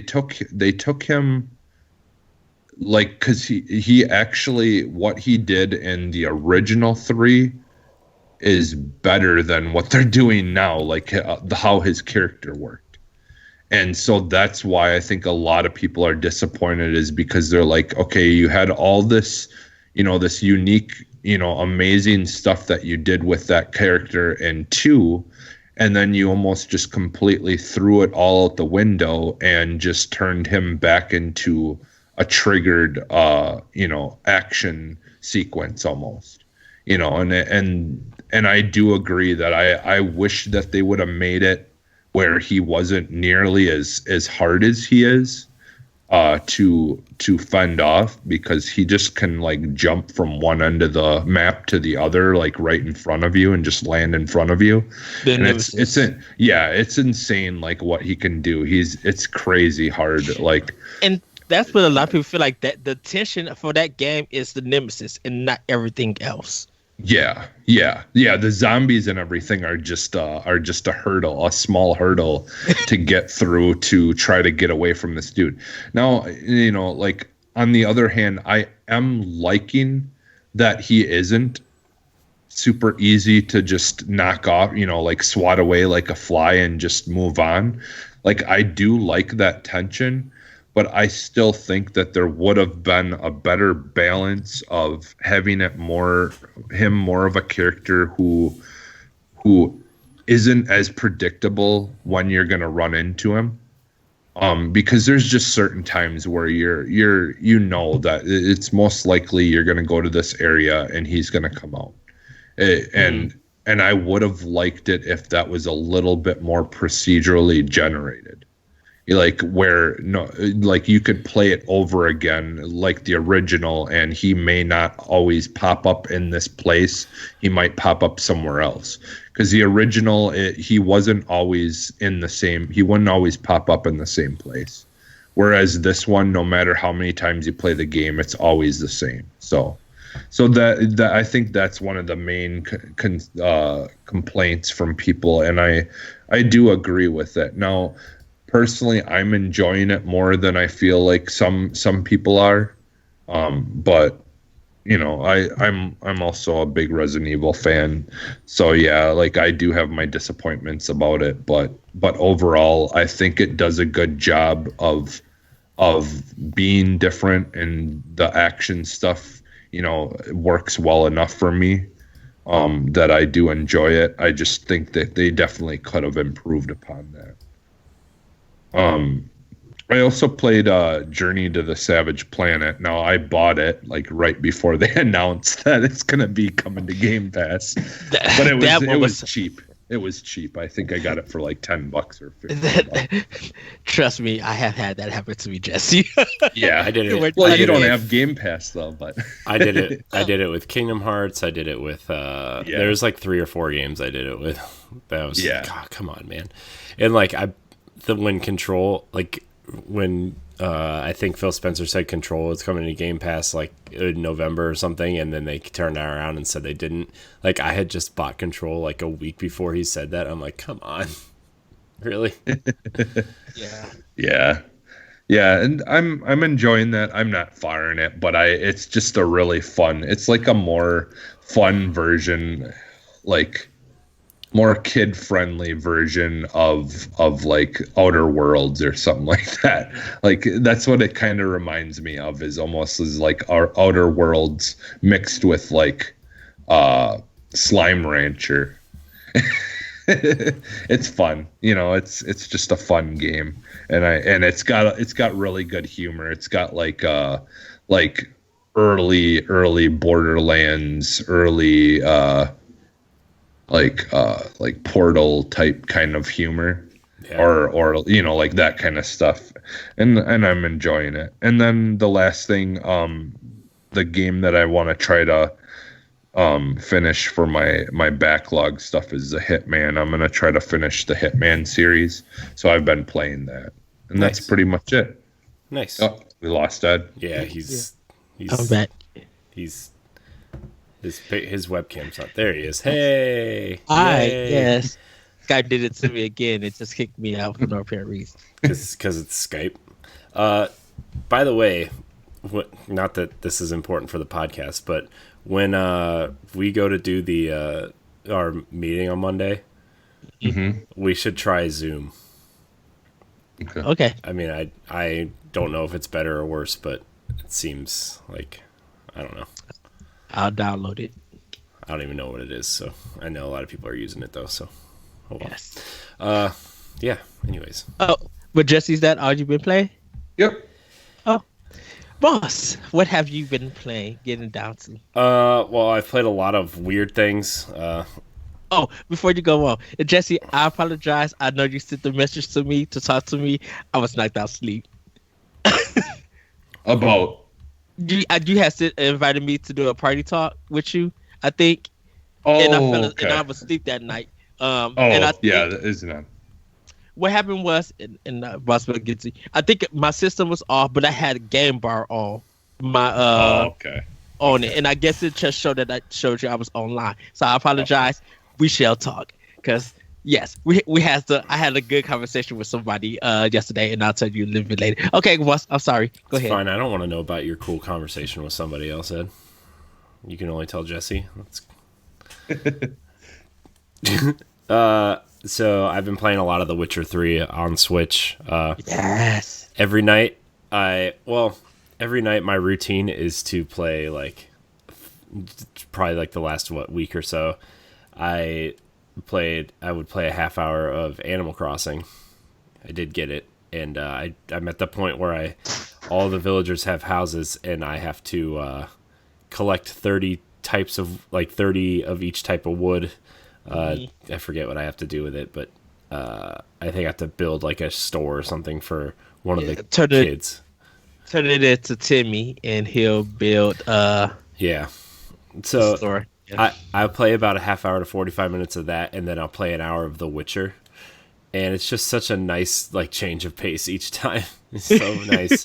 took him. Like, because he actually, what he did in the original 3 is better than what they're doing now, like how his character worked. And so that's why I think a lot of people are disappointed, is because they're like, okay, you had all this, this unique, amazing stuff that you did with that character in 2, and then you almost just completely threw it all out the window and just turned him back into triggered action sequence almost, and I do agree that I wish that they would have made it where he wasn't nearly as hard as he is to fend off, because he just can like jump from one end of the map to the other, like right in front of you, and just land in front of you. And it's insane like what he can do. It's crazy hard. Like, and that's what a lot of people feel like, that the tension for that game is the nemesis and not everything else. Yeah. The zombies and everything are just a hurdle, a small hurdle to get through to try to get away from this dude. Now, like on the other hand, I am liking that he isn't super easy to just knock off, like swat away like a fly and just move on. Like, I do like that tension. But I still think that there would have been a better balance of having it more of a character who isn't as predictable when you're going to run into him. Because there's just certain times where that it's most likely you're going to go to this area and he's going to come out. And I would have liked it if that was a little bit more procedurally generated. Like, you could play it over again like the original, and he may not always pop up in this place. He might pop up somewhere else, because the original, he wasn't always he wouldn't always pop up in the same place. Whereas this one, no matter how many times you play the game, it's always the same. So that I think that's one of the main complaints from people, and I do agree with it. Now, personally, I'm enjoying it more than I feel like some people are. But I'm also a big Resident Evil fan. So yeah, like, I do have my disappointments about it, but overall I think it does a good job of being different, and the action stuff, works well enough for me that I do enjoy it. I just think that they definitely could have improved upon that. I also played Journey to the Savage Planet. Now, I bought it like right before they announced that it's gonna be coming to Game Pass, but it was cheap. It was cheap. I think I got it for like $10 or $15. Trust me, I have had that happen to me, Jesse. Yeah, I did it. Well, you don't have Game Pass though, but I did it. I did it with Kingdom Hearts. I did it with. There's like 3 or 4 games I did it with. That was God, come on, man. And like when Control, like when I think Phil Spencer said Control is coming to Game Pass like in November or something, and then they turned around and said they didn't. Like, I had just bought Control like a week before he said that. I'm like, come on, really? Yeah, and I'm enjoying that. I'm not firing it, but it's just a really fun. It's like a more fun version, like more kid-friendly version of like Outer Worlds or something like that. Like, that's what it kind of reminds me of, is almost as like our Outer Worlds mixed with like Slime Rancher. It's fun, it's just a fun game, and it's got really good humor. It's got like early Borderlands, early like Portal type kind of humor, or like that kind of stuff, and I'm enjoying it. And then the last thing, the game that I want to try to finish for my backlog stuff is the Hitman. I'm gonna try to finish the Hitman series, so I've been playing that, and that's pretty much it. Nice. Oh, we lost Ed. Yeah, he's I'm back. His webcam's up. There he is. Hey. Hi. Yes. Skype did it to me again. It just kicked me out for no apparent reason. Because it's Skype. By the way, not that this is important for the podcast, but when we go to do the our meeting on Monday, we should try Zoom. Okay. I mean, I don't know if it's better or worse, but it seems like, I don't know. I'll download it. I don't even know what it is, so I know a lot of people are using it though. So, oh well. Yes. Yeah. Anyways. Oh, but Jesse, is that all you've been playing? Yep. Oh, Boss, what have you been playing? Getting down to. Well, I've played a lot of weird things. Oh, before you go on, Jesse, I apologize. I know you sent the message to me to talk to me. I was knocked out sleep. About. You had invited me to do a party talk with you, I think, Oh, and okay. and I was asleep that night. Oh, And I yeah, think that isn't it? what happened was, and Boss will get to. I think my system was off, but I had a game bar on my Okay. on it, and I guess it just showed that I showed you I was online. So I apologize. We shall talk, because yes, we had to. I had a good conversation with somebody yesterday, and I'll tell you a little bit later. Okay, Boss, I'm sorry. Go ahead. Fine. I don't want to know about your cool conversation with somebody else, Ed. You can only tell Jesse. So I've been playing a lot of The Witcher 3 on Switch. Yes. Every night my routine is to play probably like the last week or so. I would play a half hour of Animal Crossing. I did get it, and I'm at the point where all the villagers have houses, and I have to collect 30 of each type of wood. I forget what I have to do with it, but I think I have to build like a store or something for one of the kids. Turn it into Timmy, and he'll build yeah. So store. Yeah. I play about a half hour to 45 minutes of that, and then I'll play an hour of The Witcher, and it's just such a nice change of pace each time. It's so nice.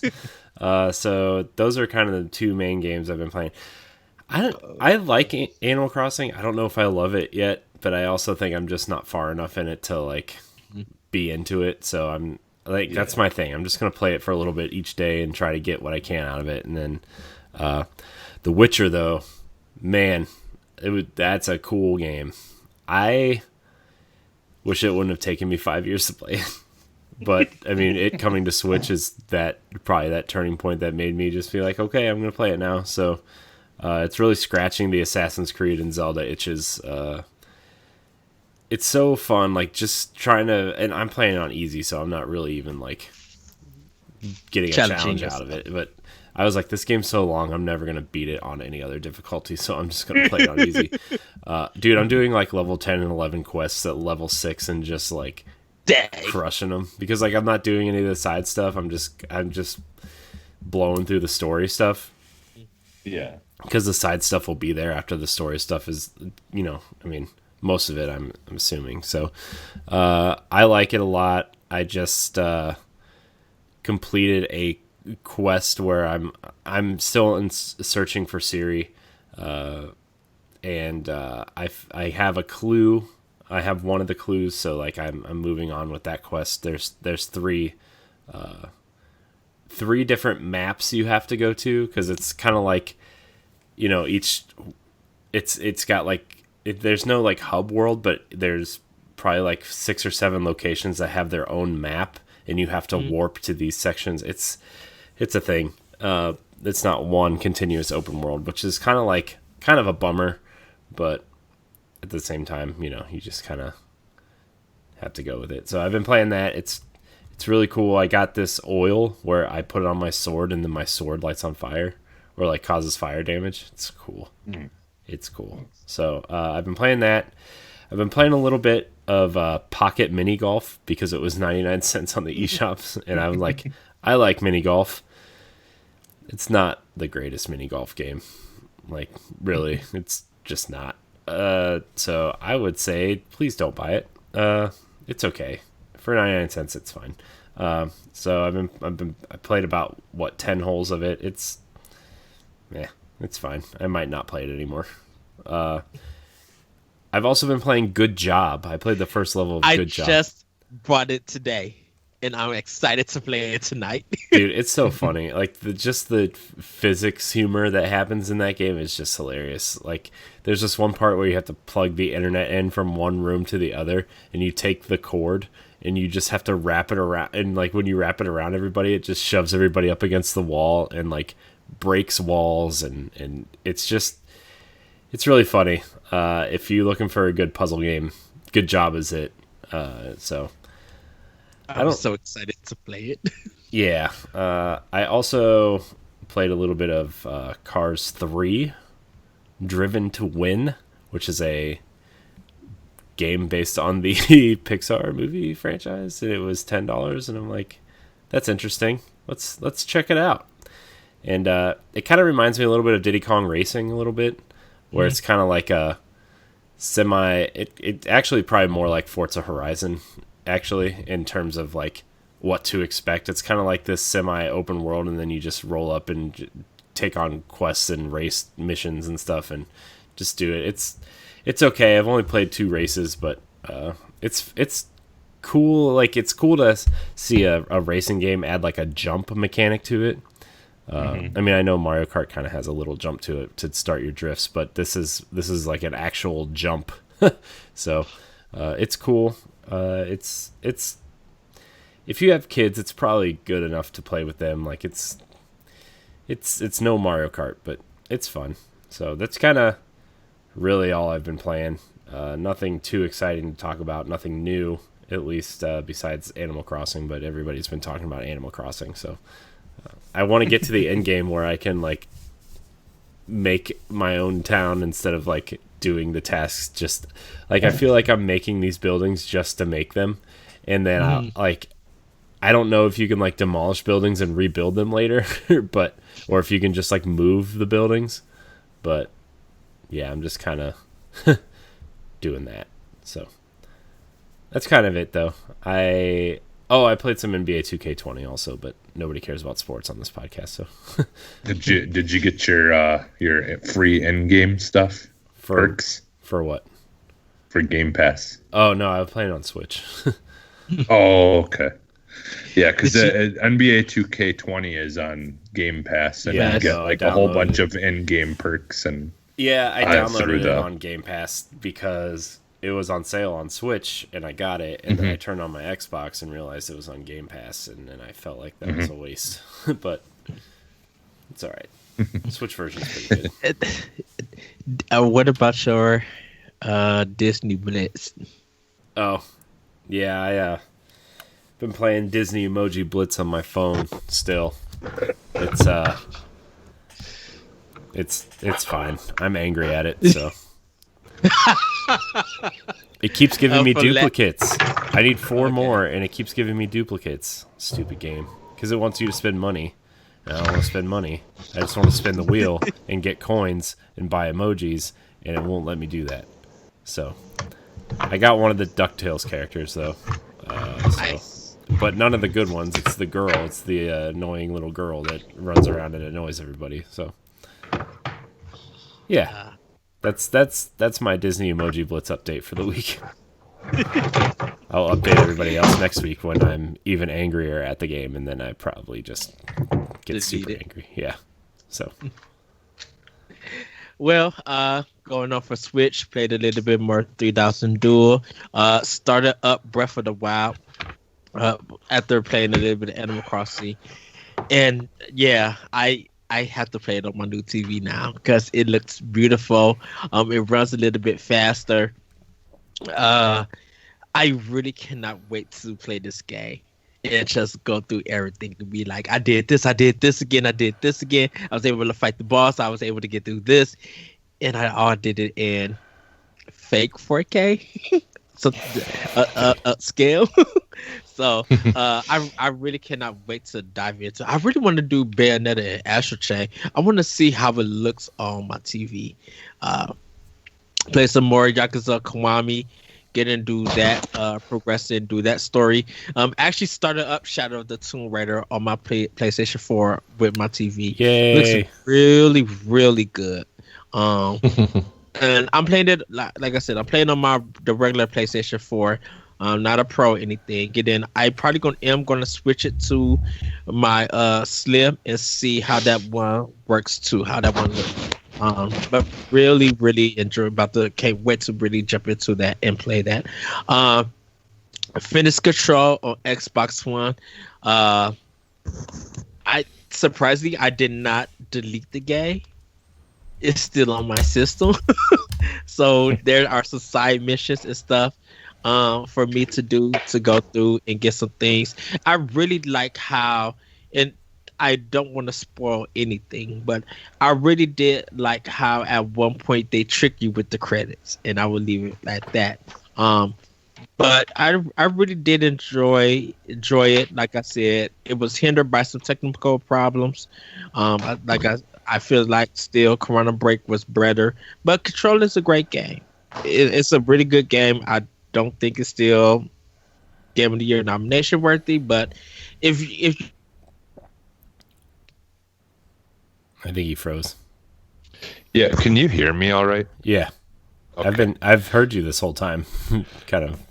So those are kind of the two main games I've been playing. I like Animal Crossing. I don't know if I love it yet, but I also think I'm just not far enough in it to be into it. So I'm that's my thing. I'm just gonna play it for a little bit each day and try to get what I can out of it. And then The Witcher, though, man, that's a cool game. I wish it wouldn't have taken me 5 years to play it. But I mean, it coming to Switch is probably that turning point that made me just be like, okay, I'm gonna play it now. So it's really scratching the Assassin's Creed and Zelda itches. It's so fun, just trying to, and I'm playing it on easy, so I'm not really even getting a challenge out of it. But I was like, this game's so long, I'm never gonna beat it on any other difficulty, so I'm just gonna play it on easy. Dude, I'm doing level 10 and 11 quests at level 6 and just Dang. crushing them, because I'm not doing any of the side stuff. I'm just blowing through the story stuff. Yeah. Because the side stuff will be there after the story stuff is, most of it, I'm assuming. So I like it a lot. I just completed a quest where I'm still searching for Ciri, and I have a clue. I have one of the clues, so I'm moving on with that quest. There's three different maps you have to go to, because it's kind of each it's got there's no hub world, but there's probably 6 or 7 locations that have their own map, and you have to warp to these sections. It's a thing. It's not one continuous open world, which is kind of a bummer, but at the same time, you just kind of have to go with it. So I've been playing that. It's really cool. I got this oil where I put it on my sword, and then my sword lights on fire, or causes fire damage. It's cool. It's cool. So I've been playing that. I've been playing a little bit of Pocket Mini Golf, because it was 99 cents on the eShops, and I'm like, I like mini golf. It's not the greatest mini golf game. Really, it's just not. So I would say, please don't buy it. It's okay. For 99 cents, it's fine. So I played about 10 holes of it. It's fine. I might not play it anymore. I've also been playing Good Job. I played the first level of Good Job. I just bought it today, and I'm excited to play it tonight. Dude, it's so funny. The physics humor that happens in that game is just hilarious. There's this one part where you have to plug the internet in from one room to the other, and you take the cord, and you just have to wrap it around. And when you wrap it around everybody, it just shoves everybody up against the wall and breaks walls, and it's really funny. If you're looking for a good puzzle game, Good Job is it. So I'm so excited to play it. Yeah. I also played a little bit of Cars 3, Driven to Win, which is a game based on the Pixar movie franchise, and it was $10, and I'm like, that's interesting. Let's check it out. And it kind of reminds me a little bit of Diddy Kong Racing a little bit, where it's kind of like a it actually probably more like Forza Horizon, actually, in terms of like what to expect. It's kind of like this semi open world, and then you just roll up and take on quests and race missions and stuff and just do it. It's okay. I've only played 2 races, but it's cool. Like, it's cool to see a racing game add like a jump mechanic to it. I mean, I know Mario Kart kind of has a little jump to it to start your drifts, but this is like an actual jump. So it's cool. It's if you have kids, it's probably good enough to play with them. Like, it's no Mario Kart, but it's fun. So that's kind of really all I've been playing. Nothing too exciting to talk about. Nothing new, at least besides Animal Crossing. But everybody's been talking about Animal Crossing, so I want to get to the end game where I can like make my own town instead of like doing the tasks. Just like, I feel like I'm making these buildings just to make them, and then I don't know if you can like demolish buildings and rebuild them later, but or if you can just like move the buildings. But yeah, I'm just kind of doing that. So that's kind of it, though. I played some NBA 2K20 also, but nobody cares about sports on this podcast. So did you get your free in-game stuff? Perks for what? For Game Pass. Oh no, I was playing on Switch. Oh, okay. Yeah, because NBA 2K20 is on Game Pass, and you get like a whole bunch of in-game perks. And yeah, I downloaded it on Game Pass because it was on sale on Switch, and I got it, and then I turned on my Xbox and realized it was on Game Pass, and then I felt like that was a waste. But it's all right. Switch version is pretty good. What about your Disney Blitz? Oh, yeah, been playing Disney Emoji Blitz on my phone still. It's fine. I'm angry at it, so it keeps giving me duplicates. I need 4 more, and it keeps giving me duplicates. Stupid game, because it wants you to spend money. And I don't want to spend money. I just want to spin the wheel and get coins and buy emojis, and it won't let me do that. So I got one of the DuckTales characters though. Nice. But none of the good ones. It's the girl. It's the annoying little girl that runs around and annoys everybody. So yeah, that's my Disney Emoji Blitz update for the week. I'll update everybody else next week when I'm even angrier at the game, and then I probably just get super angry. Yeah. So. Well, going off for Switch, played a little bit more 3000 Duel. Started up Breath of the Wild after playing a little bit of Animal Crossing, and yeah, I have to play it on my new TV now because it looks beautiful. It runs a little bit faster. I really cannot wait to play this game and just go through everything to be like, I did this again. I was able to fight the boss. I was able to get through this, and I all did it in fake 4K, so scale. So I really cannot wait to dive into. I really want to do Bayonetta and Astral Chain. I want to see how it looks on my TV. Play some more Yakuza Kiwami. Get and do that, progress and do that story. Actually started up Shadow of the Tomb Raider on my PlayStation 4 with my TV. Yay. Looks really, really good. And I'm playing it like I said, I'm playing on the regular PlayStation 4. Not a pro or anything. I probably am gonna switch it to my Slim and see how that one works too. How that one looks. But really, really enjoy. Can't wait to really jump into that and play that. Finished Control on Xbox One. Surprisingly, I did not delete the game. It's still on my system, so there are some side missions and stuff for me to go through and get some things. I really like how, and I don't want to spoil anything, but I really did like how at one point they trick you with the credits, and I will leave it at that. But I really did enjoy it. Like I said, it was hindered by some technical problems. I feel like still Corona Break was better, but Control is a great game. It's a really good game. I don't think it's still Game of the Year nomination worthy, but if I think he froze. Yeah, can you hear me all right? Yeah. Okay. I've heard you this whole time. Kind of.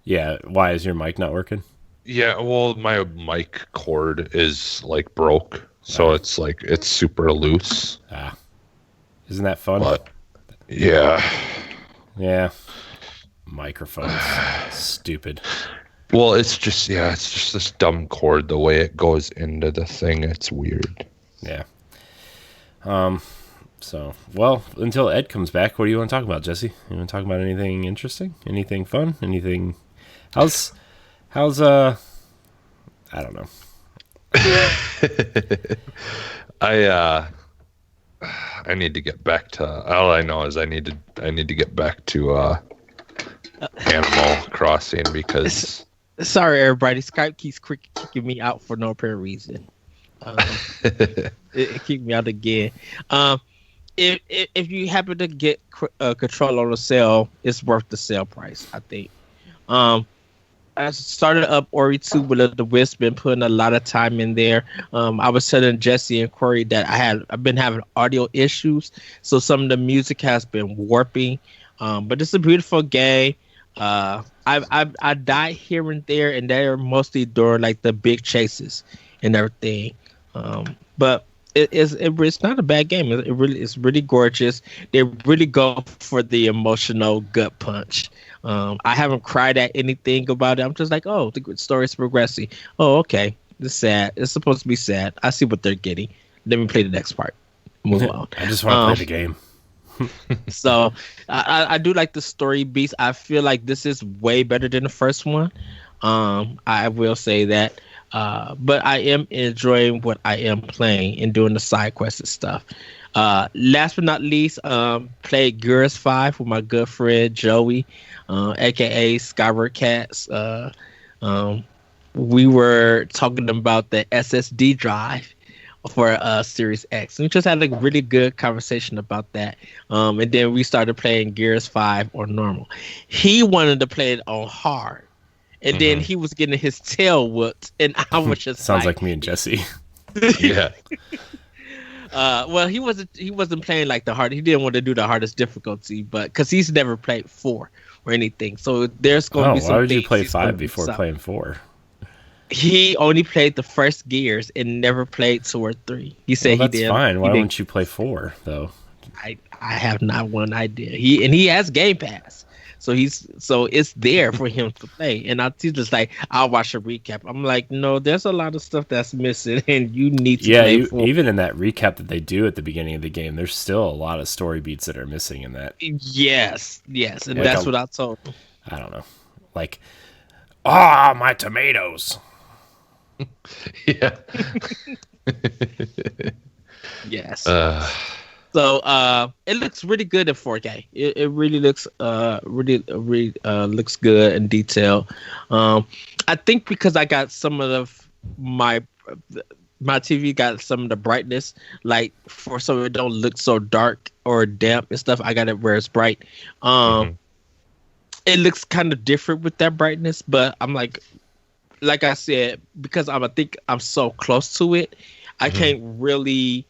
Yeah, why is your mic not working? Yeah, well, my mic cord is like broke, so it's like it's super loose. Isn't that fun? But yeah. Yeah. Microphones. Stupid. Well, it's just this dumb cord, the way it goes into the thing, it's weird. Yeah. So, well, until Ed comes back, what do you want to talk about, Jesse? You want to talk about anything interesting? Anything fun? Anything? How's I don't know. I need to get back to, all I know is I need to get back to Animal Crossing because sorry everybody, Skype keeps kicking me out for no apparent reason. It kicked me out again. If you happen to get Control on a sale, it's worth the sale price, I think. I started up Ori 2 with the Wisp, been putting a lot of time in there. I was telling Jesse and Corey that I've been having audio issues, so some of the music has been warping. But it's a beautiful game. I died here and they're mostly during like the big chases and everything. But it's not a bad game. It's really gorgeous. They really go for the emotional gut punch. I haven't cried at anything about it. I'm just like, oh, the story is progressing. Oh, okay. It's sad. It's supposed to be sad. I see what they're getting. Let me play the next part. Move on. I just want to play the game. So I do like the story beats. I feel like this is way better than the first one. I will say that. But I am enjoying what I am playing and doing the side quests and stuff. Last but not least, played Gears 5 with my good friend Joey, aka Skyward Cats. We were talking about the SSD drive for Series X. We just had a really good conversation about that. And then we started playing Gears 5 on normal. He wanted to play it on hard. And then he was getting his tail whooped, and I was just sounds like me and Jesse. Yeah. Well, he wasn't playing like the hard. He didn't want to do the hardest difficulty, but because he's never played 4 or anything, so there's going to be some. Why would you play 5 before playing 4? He only played the first Gears and never played 2 or 3. He said he did. That's fine. Why wouldn't you play 4 though? I have not one idea. He has Game Pass. So it's there for him to play, and he's just like, I'll watch a recap. I'm like, no, there's a lot of stuff that's missing, and you need to. Yeah, even in that recap that they do at the beginning of the game, there's still a lot of story beats that are missing in that. Yes, and that's what I told him. I don't know, like, my tomatoes. Yeah. Yes. So it looks really good in 4K. It really looks really looks good in detail. I think because I got some of my TV got some of the brightness, like so it don't look so dark or damp and stuff. I got it where it's bright. It looks kind of different with that brightness, but I'm like I said, because I think I'm so close to it, I can't really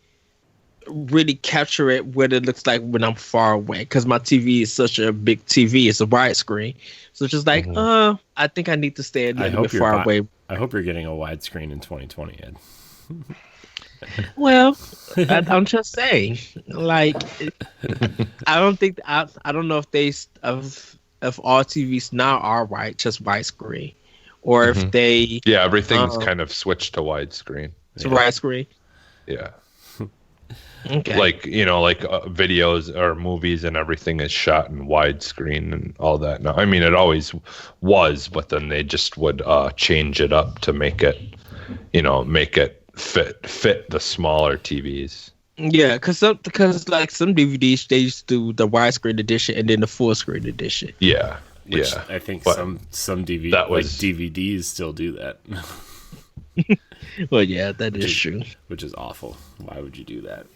capture it what it looks like when I'm far away, because my TV is such a big TV. It's a widescreen, so it's just like I think I need to stay a little bit far away. I hope you're getting a widescreen in 2020, Ed. Well, I'm just saying, like, I don't know if all TVs now are just widescreen, or if they everything's kind of switched to widescreen. It's widescreen. Yeah. Okay. Like, videos or movies and everything is shot in widescreen and all that. Now, I mean, it always was, but then they just would change it up to make it fit the smaller TVs. Yeah, because like some DVDs they used to do the widescreen edition and then the full screen edition. Yeah, Which yeah. I think But some DVDs still do that. Well, yeah, that is true. Which is awful. Why would you do that?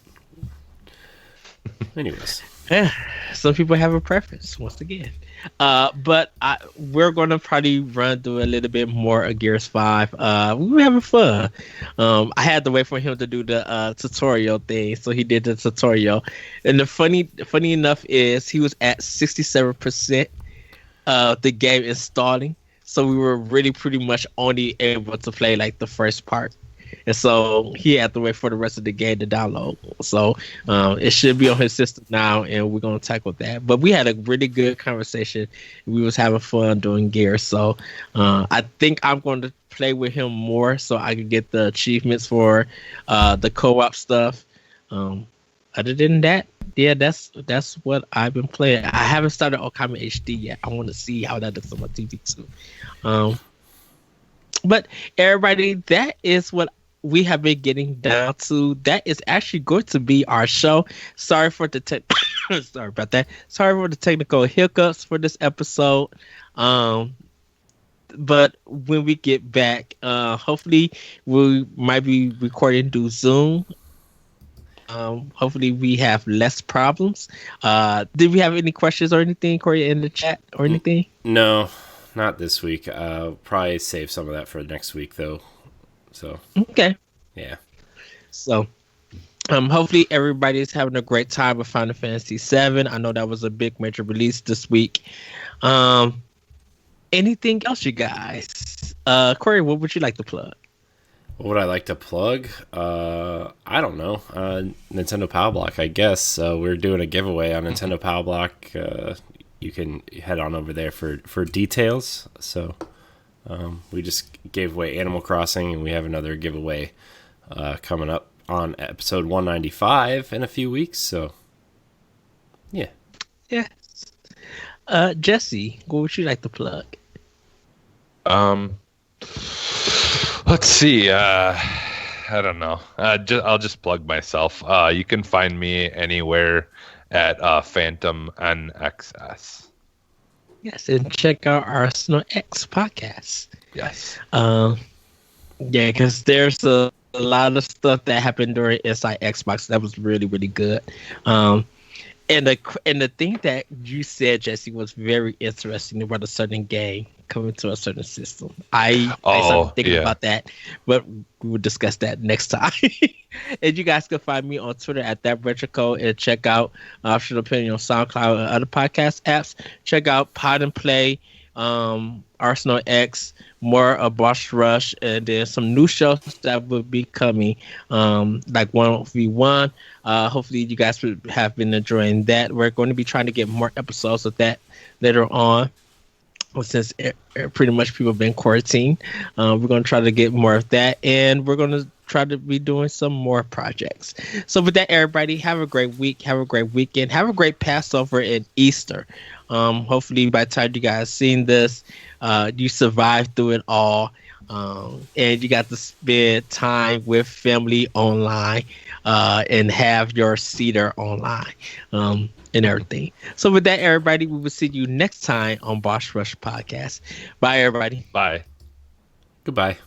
Anyways. Yeah, some people have a preference once again. But we're gonna probably run through a little bit more of Gears 5. We were having fun. I had to wait for him to do the tutorial thing, so he did the tutorial. And the funny enough is he was at 67% of the game installing, so we were really pretty much only able to play like the first part. And so he had to wait for the rest of the game to download. So it should be on his system now, and we're going to tackle that. But we had a really good conversation. We was having fun doing Gears. So I think I'm going to play with him more so I can get the achievements for the co-op stuff. Other than that, yeah, that's what I've been playing. I haven't started Okami HD yet. I want to see how that looks on my TV too. But everybody, that is what we have been getting down to. That is actually going to be our show. Sorry for the sorry about that. Sorry for the technical hiccups for this episode. But when we get back, hopefully we might be recording through Zoom. Hopefully we have less problems. Did we have any questions or anything, Corey, in the chat or anything? No, not this week. Probably save some of that for next week, though. So okay, yeah. So hopefully everybody's having a great time with Final Fantasy VII. I know that was a big major release this week. Anything else, you guys? Corey, what would you like to plug? What would I like to plug? I don't know. Nintendo Power Block, I guess. We're doing a giveaway on Nintendo Power Block. You can head on over there for details. So we just gave away Animal Crossing, and we have another giveaway coming up on episode 195 in a few weeks. So yeah. Yeah. Jesse, what would you like to plug? Let's see. I don't know. I'll just plug myself. You can find me anywhere at Phantom NXS. Yes, and check out our Arsenal X podcast. Yes. Yeah, because there's a lot of stuff that happened during Inside Xbox that was really, really good. And the thing that you said, Jesse, was very interesting about a certain game coming to a certain system. I started thinking about that, but we will discuss that next time. And you guys can find me on Twitter at ThatRetroCode and check out Optional Opinion on SoundCloud and other podcast apps. Check out Pod and Play, Arsenal X, more of Boss Rush, and then some new shows that will be coming, like 1v1. Hopefully you guys have been enjoying that. We're going to be trying to get more episodes of that later on. Since pretty much people have been quarantined, we're going to try to get more of that, and we're going to try to be doing some more projects. So with that, everybody, have a great week, have a great weekend, have a great Passover and Easter. Hopefully by the time you guys seen this, you survived through it all, and you got to spend time with family online, and have your Cedar online, and everything. So with that, everybody, we will see you next time on Boss Rush Podcast. Bye, everybody. Bye. Goodbye.